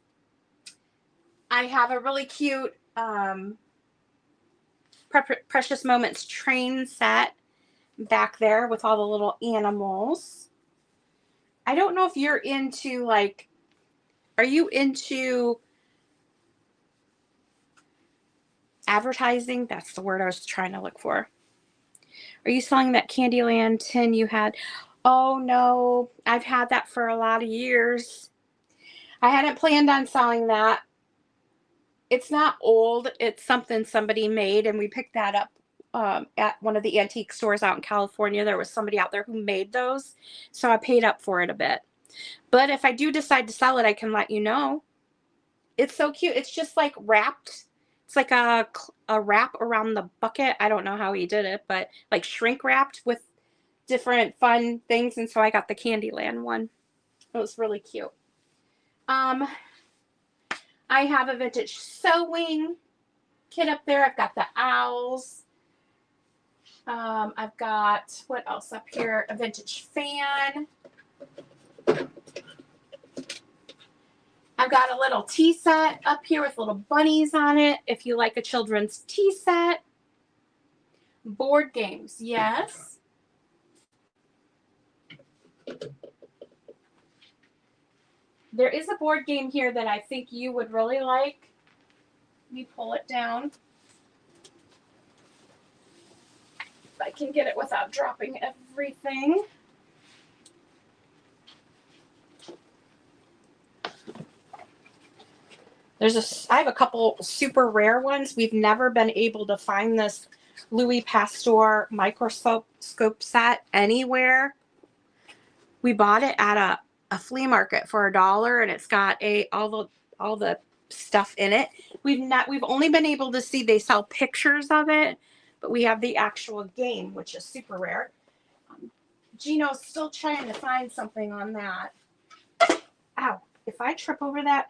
I have a really cute Precious Moments train set back there with all the little animals. I don't know if you're into, like, are you into advertising? That's the word I was trying to look for. Are you selling that Candyland tin you had? Oh no, I've had that for a lot of years. I hadn't planned on selling that. It's not old. It's something somebody made, and we picked that up at one of the antique stores out in California. There was somebody out there who made those, so I paid up for it a bit. But if I do decide to sell it, I can let you know. It's so cute. It's just like wrapped. It's like a wrap around the bucket. I don't know how he did it, but like shrink wrapped with different fun things. And so I got the Candyland one. It was really cute. I have a vintage sewing kit up there. I've got the owls. I've got, what else up here? A vintage fan. I've got a little tea set up here with little bunnies on it. If you like a children's tea set. Board games, yes. There is a board game here that I think you would really like. Let me pull it down. If I can get it without dropping everything. I have a couple super rare ones. We've never been able to find this Louis Pasteur microscope set anywhere. We bought it at a flea market for $1, and it's got all the stuff in it. We've only been able to see, they sell pictures of it, but we have the actual game, which is super rare. Gino's still trying to find something on that. Ow, if I trip over that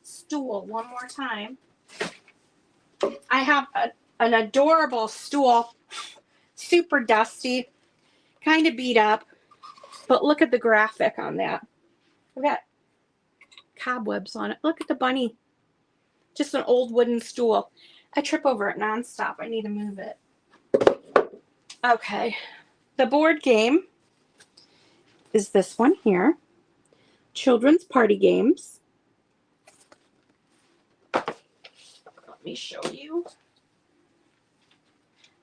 stool one more time. I have an adorable stool, super dusty, kind of beat up, but look at the graphic on that. I've got cobwebs on it. Look at the bunny. Just an old wooden stool. I trip over it nonstop. I need to move it. Okay. The board game is this one here. Children's Party Games. Let me show you.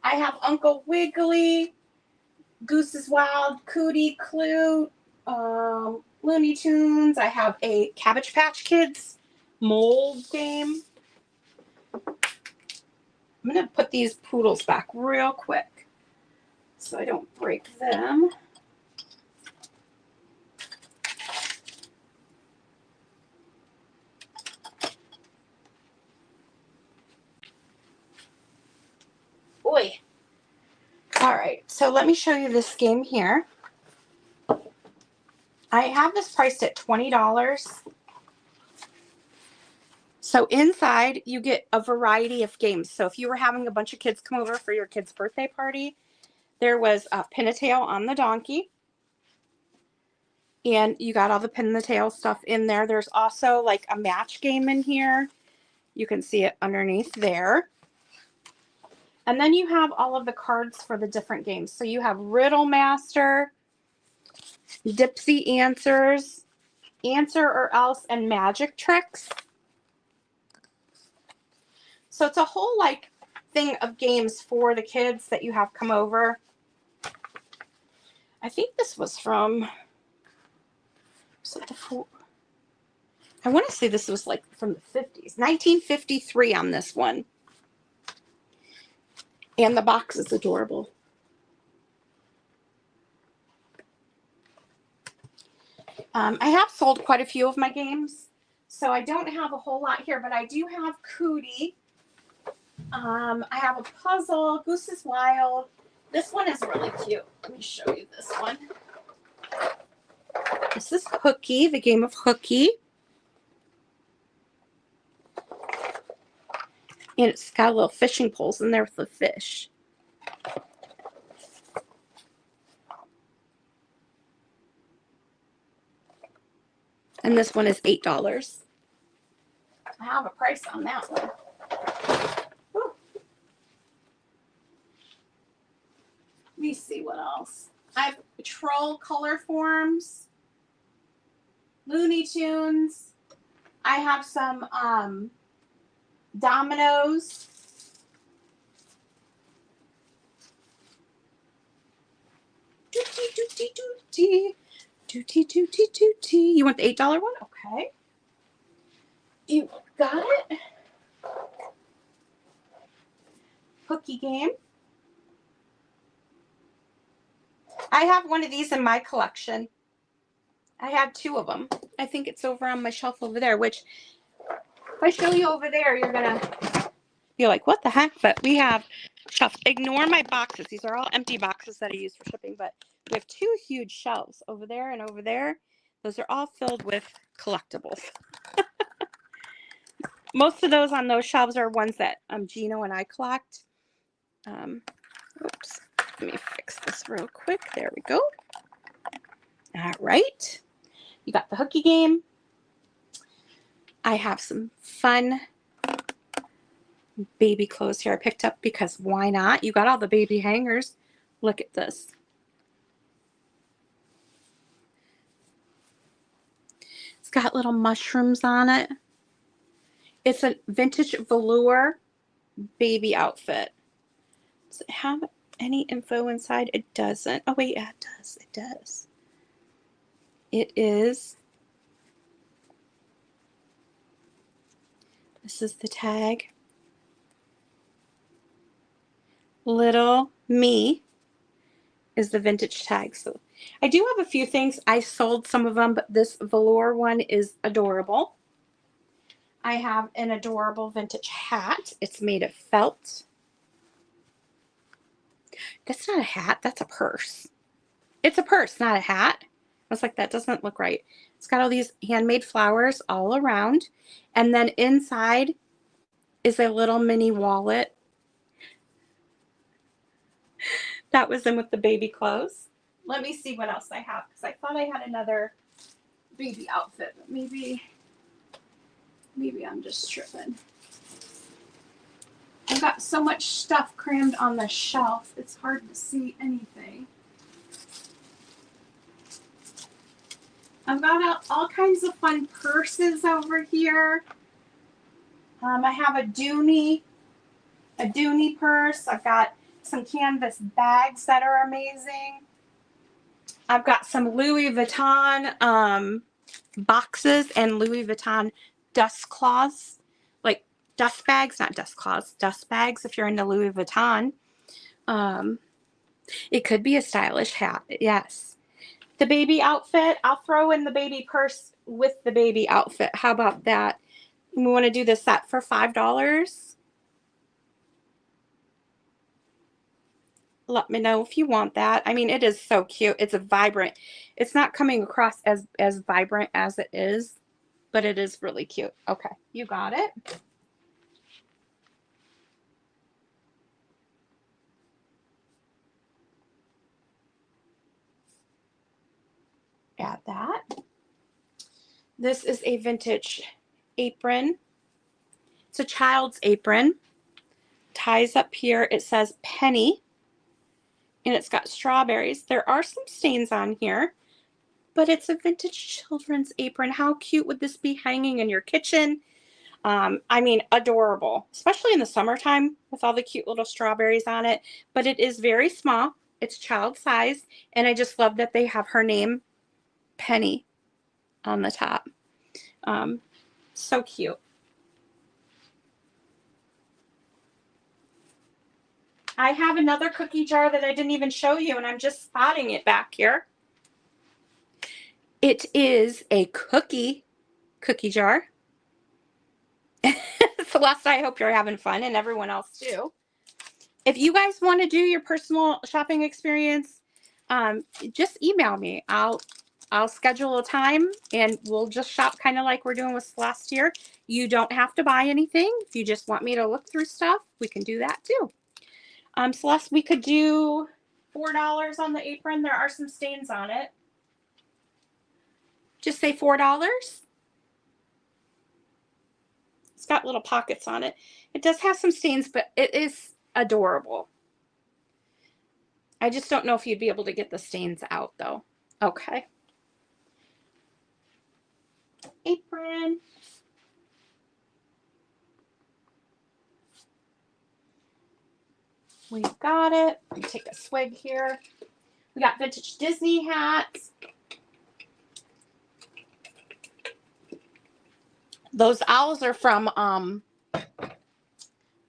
I have Uncle Wiggily, Goose's Wild, Cootie, Clue, Looney Tunes. I have a Cabbage Patch Kids mold game. I'm going to put these poodles back real quick so I don't break them. Oi. All right, so let me show you this game here. I have this priced at $20. So inside you get a variety of games. So if you were having a bunch of kids come over for your kid's birthday party, there was a pin a tail on the donkey. And you got all the pin the tail stuff in there. There's also like a match game in here. You can see it underneath there. And then you have all of the cards for the different games. So you have Riddle Master, Dipsy Answers, Answer or Else, and Magic Tricks. So it's a whole like thing of games for the kids that you have come over. I think this was from So I want to say this was like from the 50s. 1953 on this one. And the box is adorable. I have sold quite a few of my games, so I don't have a whole lot here, but I do have Cootie. I have a puzzle, Goose is Wild. This one is really cute. Let me show you this one. This is Hooky, the game of Hooky. And it's got little fishing poles in there with the fish. And this one is $8. I have a price on that one. Woo. Let me see what else. I have Troll Color Forms, Looney Tunes. I have some dominoes. Dooty. You want the $8 one? Okay. You got it. Hooky game. I have one of these in my collection. I have 2 of them. I think it's over on my shelf over there, which if I show you over there, you're going to be like, what the heck? But we have shelves. Ignore my boxes. These are all empty boxes that I use for shipping, but we have 2 huge shelves over there and over there. Those are all filled with collectibles. Most of those on those shelves are ones that Gino and I collect. Oops. Let me fix this real quick. There we go. All right. You got the Hooky game. I have some fun baby clothes here I picked up because why not? You got all the baby hangers. Look at this. It's got little mushrooms on it. It's a vintage velour baby outfit. Does it have any info inside? It doesn't. Oh wait, yeah, it does. It does. It is. This is the tag. Little Me is the vintage tag. So I do have a few things. I sold some of them, but this velour one is adorable. I have an adorable vintage hat. It's made of felt. That's not a hat. That's a purse. It's a purse, not a hat. I was like, that doesn't look right. It's got all these handmade flowers all around. And then inside is a little mini wallet that was in with the baby clothes. Let me see what else I have, because I thought I had another baby outfit, but maybe I'm just tripping. I've got so much stuff crammed on the shelf, it's hard to see anything. I've got all kinds of fun purses over here. I have a Dooney purse. I've got some canvas bags that are amazing. I've got some Louis Vuitton boxes and Louis Vuitton dust cloths, like dust bags, not dust cloths, dust bags if you're into Louis Vuitton. It could be a stylish hat, yes. The baby outfit, I'll throw in the baby purse with the baby outfit. How about that? We want to do the set for $5. Let me know if you want that. I mean, it is so cute. It's a vibrant. It's not coming across as vibrant as it is, but it is really cute. Okay, you got it. Add that. This is a vintage apron. It's a child's apron. Ties up here. It says Penny. And it's got strawberries. There are some stains on here, but it's a vintage children's apron. How cute would this be hanging in your kitchen? I mean, adorable, especially in the summertime with all the cute little strawberries on it. But it is very small. It's child size. And I just love that they have her name, Penny. on the top. So cute. I have another cookie jar that I didn't even show you, and I'm just spotting it back here. It is a cookie jar. Celeste, I hope you're having fun, and everyone else too. If you guys want to do your personal shopping experience, just email me. I'll schedule a time and we'll just shop kind of like we're doing with Celeste here. You don't have to buy anything. If you just want me to look through stuff, we can do that too. Celeste, we could do $4 on the apron. There are some stains on it. Just say $4. It's got little pockets on it. It does have some stains, but it is adorable. I just don't know if you'd be able to get the stains out though. Okay. Apron. We've got it. Let me take a swig here. We got vintage Disney hats. Those owls are from a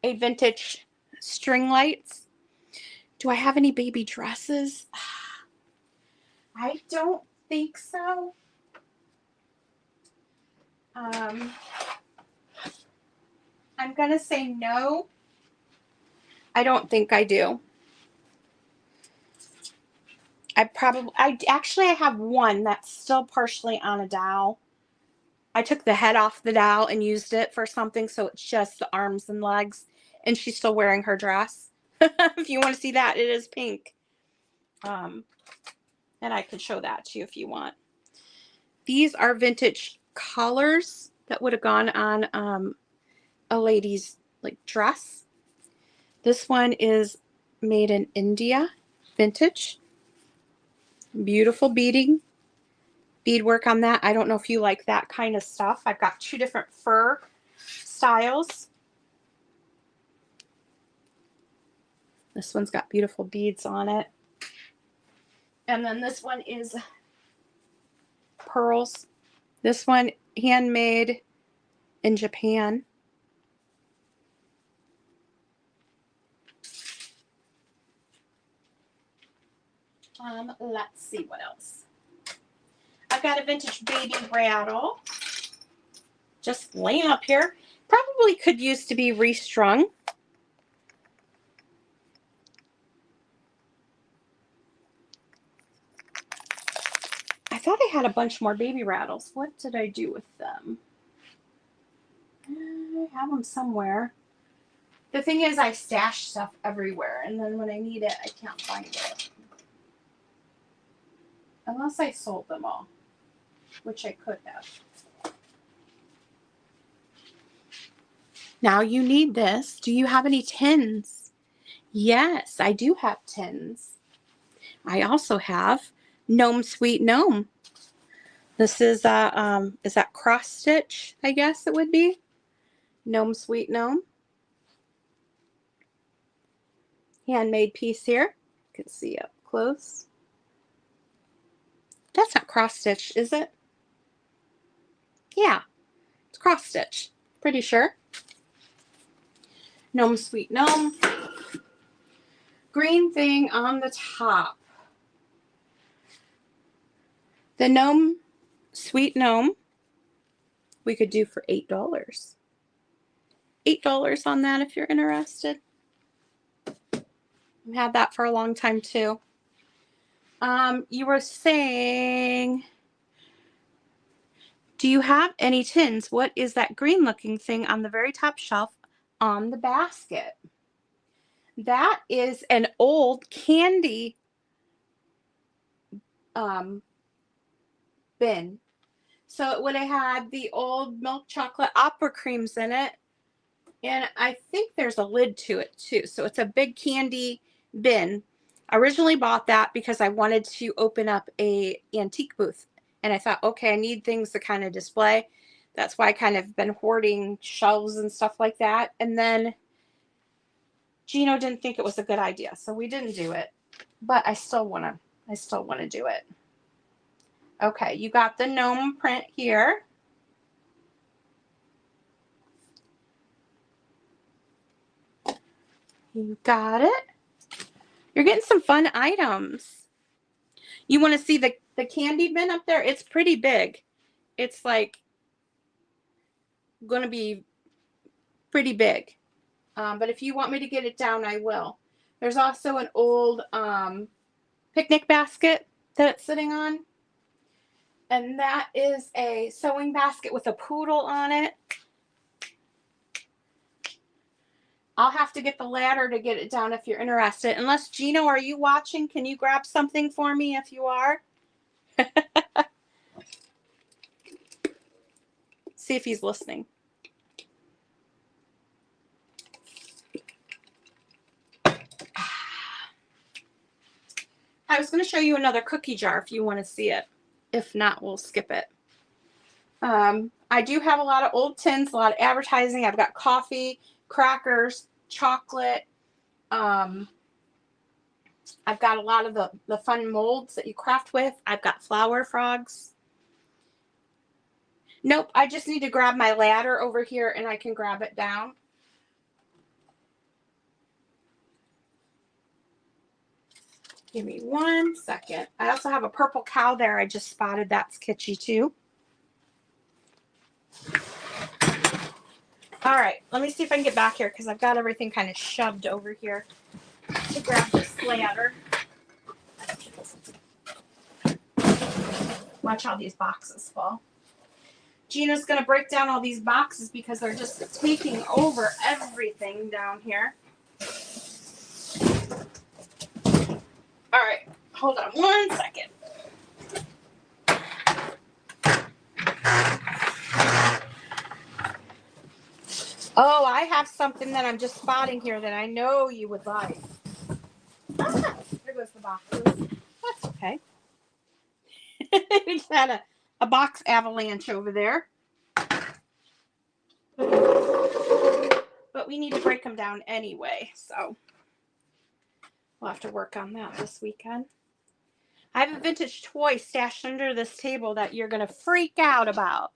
vintage string lights. Do I have any baby dresses? I don't think so. I'm gonna say no. I don't think I do. I have one that's still partially on a dowel. I took the head off the dowel and used it for something, so it's just the arms and legs, and she's still wearing her dress. If you want to see that, it is pink. And I could show that to you if you want. These are vintage collars that would have gone on a lady's like dress. This one is made in India, vintage. Beautiful beadwork on that. I don't know if you like that kind of stuff. I've got two different fur styles. This one's got beautiful beads on it. And then this one is pearls. This one handmade in Japan. Let's see what else. I've got a vintage baby rattle just laying up here. Probably could use to be restrung. I thought I had a bunch more baby rattles. What did I do with them? I have them somewhere. The thing is, I stash stuff everywhere, and then when I need it, I can't find it. Unless I sold them all, which I could have. Now you need this. Do you have any tins? Yes, I do have tins. I also have Gnome Sweet Gnome. This is that cross stitch? I guess it would be Gnome Sweet Gnome. Handmade piece here. You can see up close. That's not cross stitch, is it? Yeah, it's cross stitch. Pretty sure. Gnome Sweet Gnome. Green thing on the top. The Gnome Sweet Gnome we could do for $8. $8 on that if you're interested. I've had that for a long time too. You were saying, do you have any tins? What is that green looking thing on the very top shelf on the basket? That is an old candy bin. So it would have had the old milk chocolate opera creams in it. And I think there's a lid to it too. So it's a big candy bin. I originally bought that because I wanted to open up a antique booth. And I thought, okay, I need things to kind of display. That's why I kind of been hoarding shelves and stuff like that. And then Gino didn't think it was a good idea, so we didn't do it. But I still want to do it. Okay, you got the gnome print here. You got it. You're getting some fun items. You want to see the candy bin up there? It's pretty big. It's like going to be pretty big. But if you want me to get it down, I will. There's also an old picnic basket that it's sitting on. And that is a sewing basket with a poodle on it. I'll have to get the ladder to get it down if you're interested. Unless, Gino, are you watching? Can you grab something for me if you are? See if he's listening. I was going to show you another cookie jar if you want to see it. If not, we'll skip it. I do have a lot of old tins, a lot of advertising. I've got coffee, crackers, chocolate. I've got a lot of the fun molds that you craft with. I've got flower frogs. Nope, I just need to grab my ladder over here and I can grab it down. Give me 1 second. I also have a purple cow there. I just spotted. That's kitschy too. All right, let me see if I can get back here because I've got everything kind of shoved over here to grab this ladder. Watch how these boxes fall. Gina's going to break down all these boxes because they're just taking over everything down here. All right, hold on 1 second. Oh, I have something that I'm just spotting here that I know you would like. Ah, there goes the boxes. That's okay. We just had a box avalanche over there. But we need to break them down anyway, so we'll have to work on that this weekend. I have a vintage toy stashed under this table that you're going to freak out about.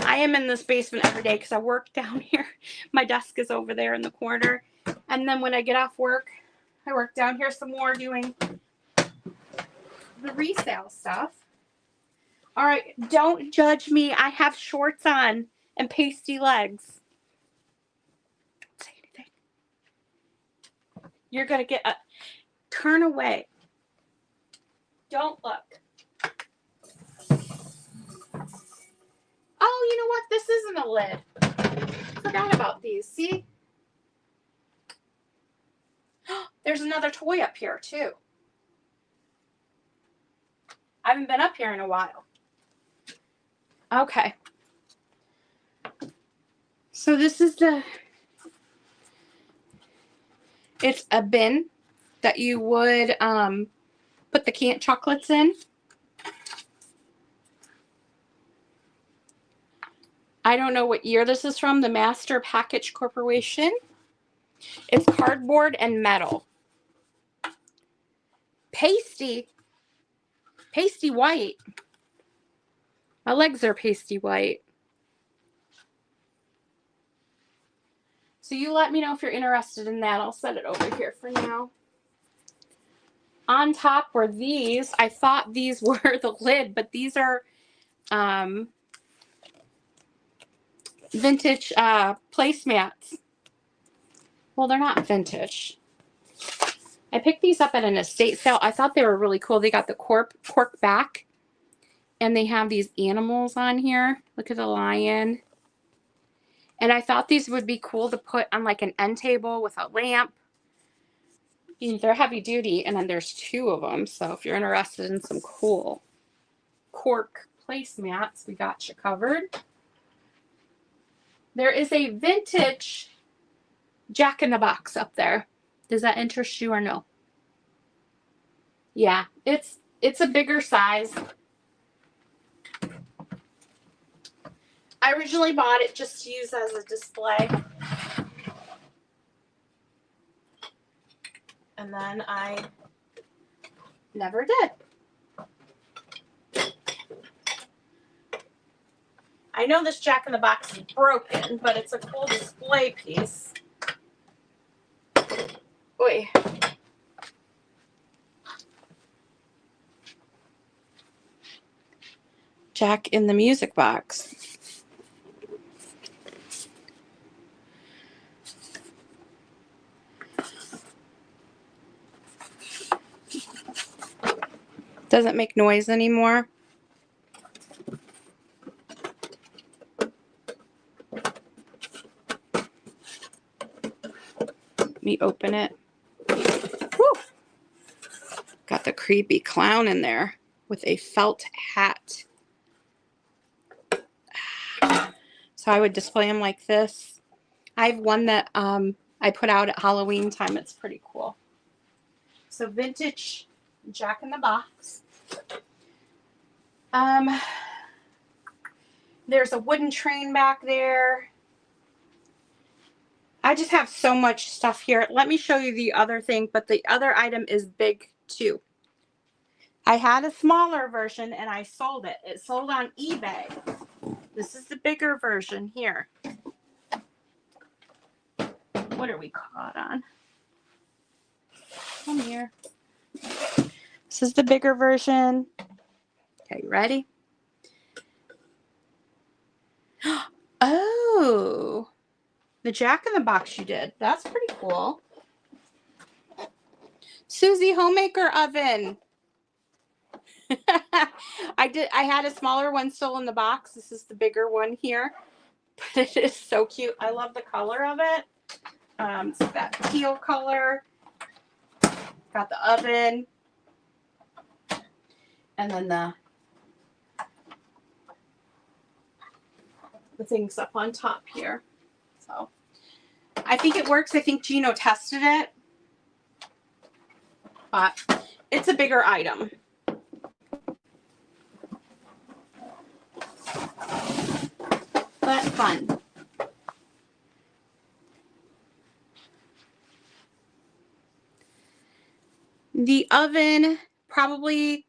I am in this basement every day because I work down here. My desk is over there in the corner. And then when I get off work, I work down here some more doing the resale stuff. All right, don't judge me. I have shorts on and pasty legs. Don't say anything. You're going to get a... Turn away. Don't look. Oh, you know what? This isn't a lid. Forgot about these. See? There's another toy up here, too. I haven't been up here in a while. Okay. So this is it's a bin that you would put the canned chocolates in. I don't know what year this is from, the Master Package Corporation. It's cardboard and metal. Pasty white. My legs are pasty white. So you let me know if you're interested in that. I'll set it over here for now. On top were these. I thought these were the lid, but these are vintage placemats. Well, they're not vintage. I picked these up at an estate sale. I thought they were really cool. They got the cork back, and they have these animals on here. Look at the lion. And I thought these would be cool to put on like an end table with a lamp. They're heavy duty, and then there's 2 of them. So if you're interested in some cool cork placemats, we got you covered. There is a vintage Jack-in-the-Box up there. Does that interest you or no? Yeah, it's a bigger size. I originally bought it just to use as a display. And then I never did. I know this Jack in the Box is broken, but it's a cool display piece. Oy. Jack in the music box. Doesn't make noise anymore. Let me open it. Woo. Got the creepy clown in there with a felt hat. So I would display them like this. I have one that I put out at Halloween time. It's pretty cool. So vintage Jack in the Box. There's a wooden train back there. I just have so much stuff here. Let me show you the other thing, but the other item is big too. I had a smaller version and I sold it. It sold on eBay. This is the bigger version here. What are we caught on? Come here. This is the bigger version. Okay, ready? Oh, the Jack in the Box you did. That's pretty cool. Susie Homemaker Oven. I had a smaller one still in the box. This is the bigger one here. But it is so cute. I love the color of it. It's that teal color. Got the oven. And then the things up on top here. So I think it works. I think Gino tested it. But it's a bigger item. But fun. The oven, probably,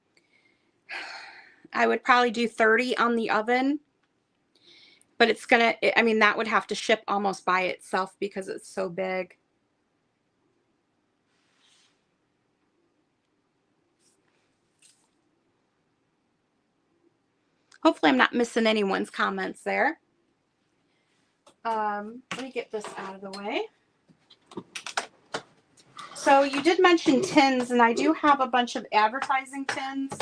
I would probably do 30 on the oven. But it's gonna, I mean, that would have to ship almost by itself because it's so big. Hopefully I'm not missing anyone's comments there. Let me get this out of the way. So you did mention tins, and I do have a bunch of advertising tins.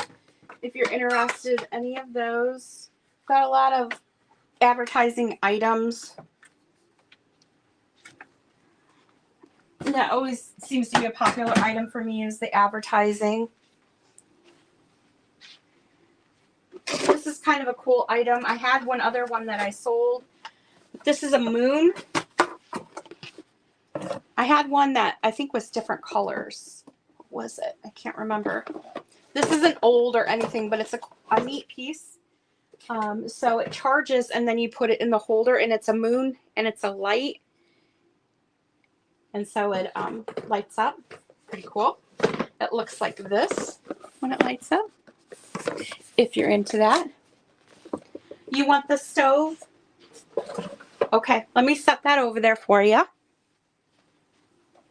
If you're interested in any of those. Got a lot of advertising items. And that always seems to be a popular item for me, is the advertising. This is kind of a cool item. I had one other one that I sold. This is a moon. I had one that I think was different colors. What was it? I can't remember. This isn't old or anything, but it's a neat piece. So it charges and then you put it in the holder, and it's a moon and it's a light. And so it lights up. Pretty cool. It looks like this when it lights up. If you're into that. You want the stove? Okay, let me set that over there for you.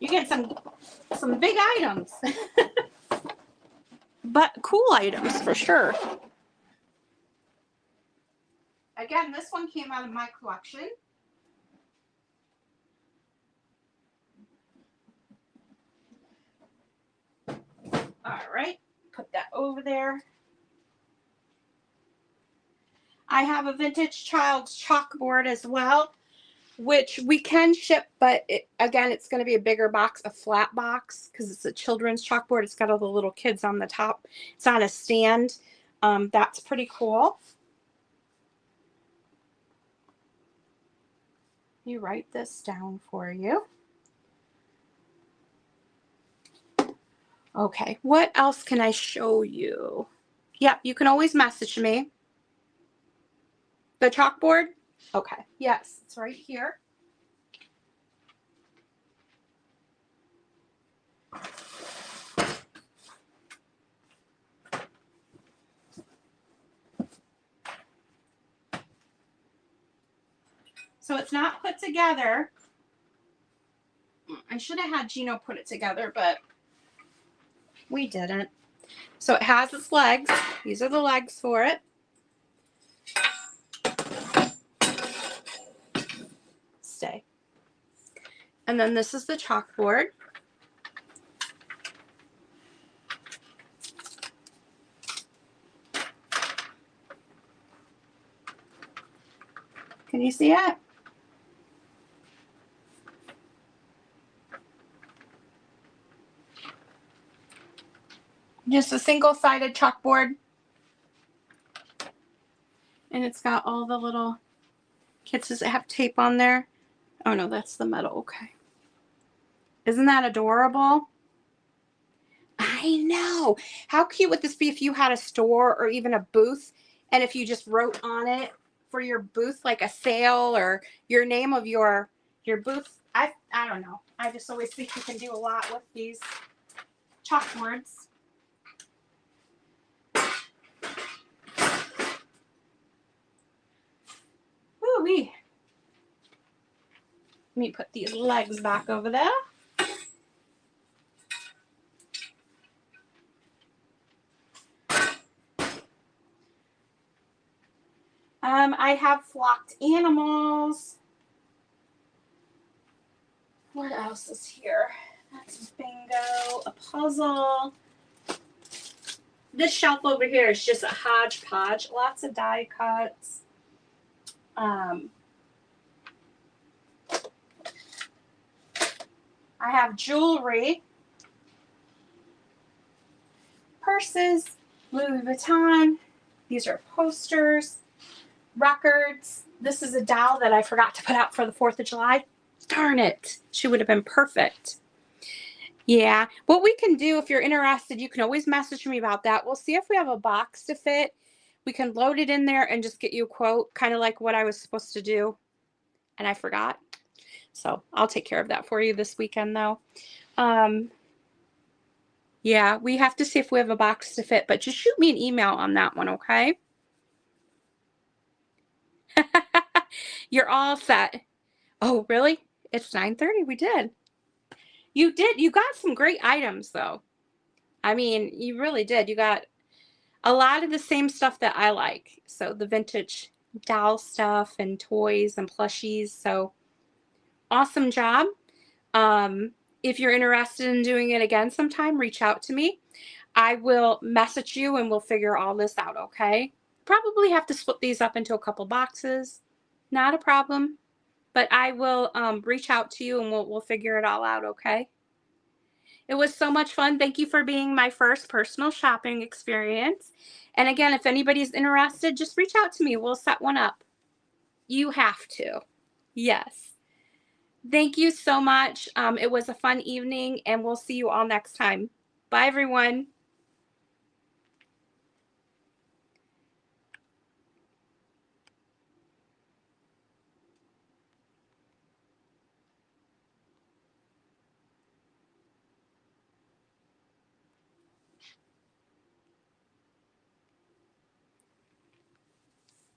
You get some big items. But cool items for sure. Again, this one came out of my collection. All right, put that over there. I have a vintage child's chalkboard as well, which we can ship, but again, it's going to be a bigger box, a flat box, because it's a children's chalkboard. It's got all the little kids on the top. It's on a stand. That's pretty cool. Let me write this down for you. Okay, what else can I show you? Yep, you can always message me. The chalkboard? Okay, yes, it's right here. So it's not put together. I should have had Gino put it together, but we didn't. So it has its legs. These are the legs for it. Stay. And then this is the chalkboard. Can you see it? Just a single-sided chalkboard. And it's got all the little kits. Does it have tape on there? Oh no, that's the metal. Okay. Isn't that adorable? I know. How cute would this be if you had a store or even a booth, and if you just wrote on it for your booth like a sale or your name of your booth? I don't know. I just always think you can do a lot with these chalkboards. Woo-wee. Let me put these legs back over there. I have flocked animals. What else is here? That's bingo, a puzzle. This shelf over here is just a hodgepodge. Lots of die cuts. I have jewelry, purses, Louis Vuitton. These are posters, records. This is a doll that I forgot to put out for the 4th of July. Darn it. She would have been perfect. Yeah. What we can do, if you're interested, you can always message me about that. We'll see if we have a box to fit. We can load it in there and just get you a quote, kind of like what I was supposed to do. And I forgot. So I'll take care of that for you this weekend, though. Yeah, we have to see if we have a box to fit, but just shoot me an email on that one, okay? You're all set. Oh, really? It's 9:30. We did. You did. You got some great items, though. I mean, you really did. You got a lot of the same stuff that I like. So the vintage doll stuff and toys and plushies. So awesome job. If you're interested in doing it again sometime, reach out to me. I will message you and we'll figure all this out, okay? Probably have to split these up into a couple boxes. Not a problem. But I will reach out to you and we'll figure it all out, okay? It was so much fun. Thank you for being my first personal shopping experience. And again, if anybody's interested, just reach out to me. We'll set one up. You have to. Yes. Thank you so much. It was a fun evening, and we'll see you all next time. Bye, everyone.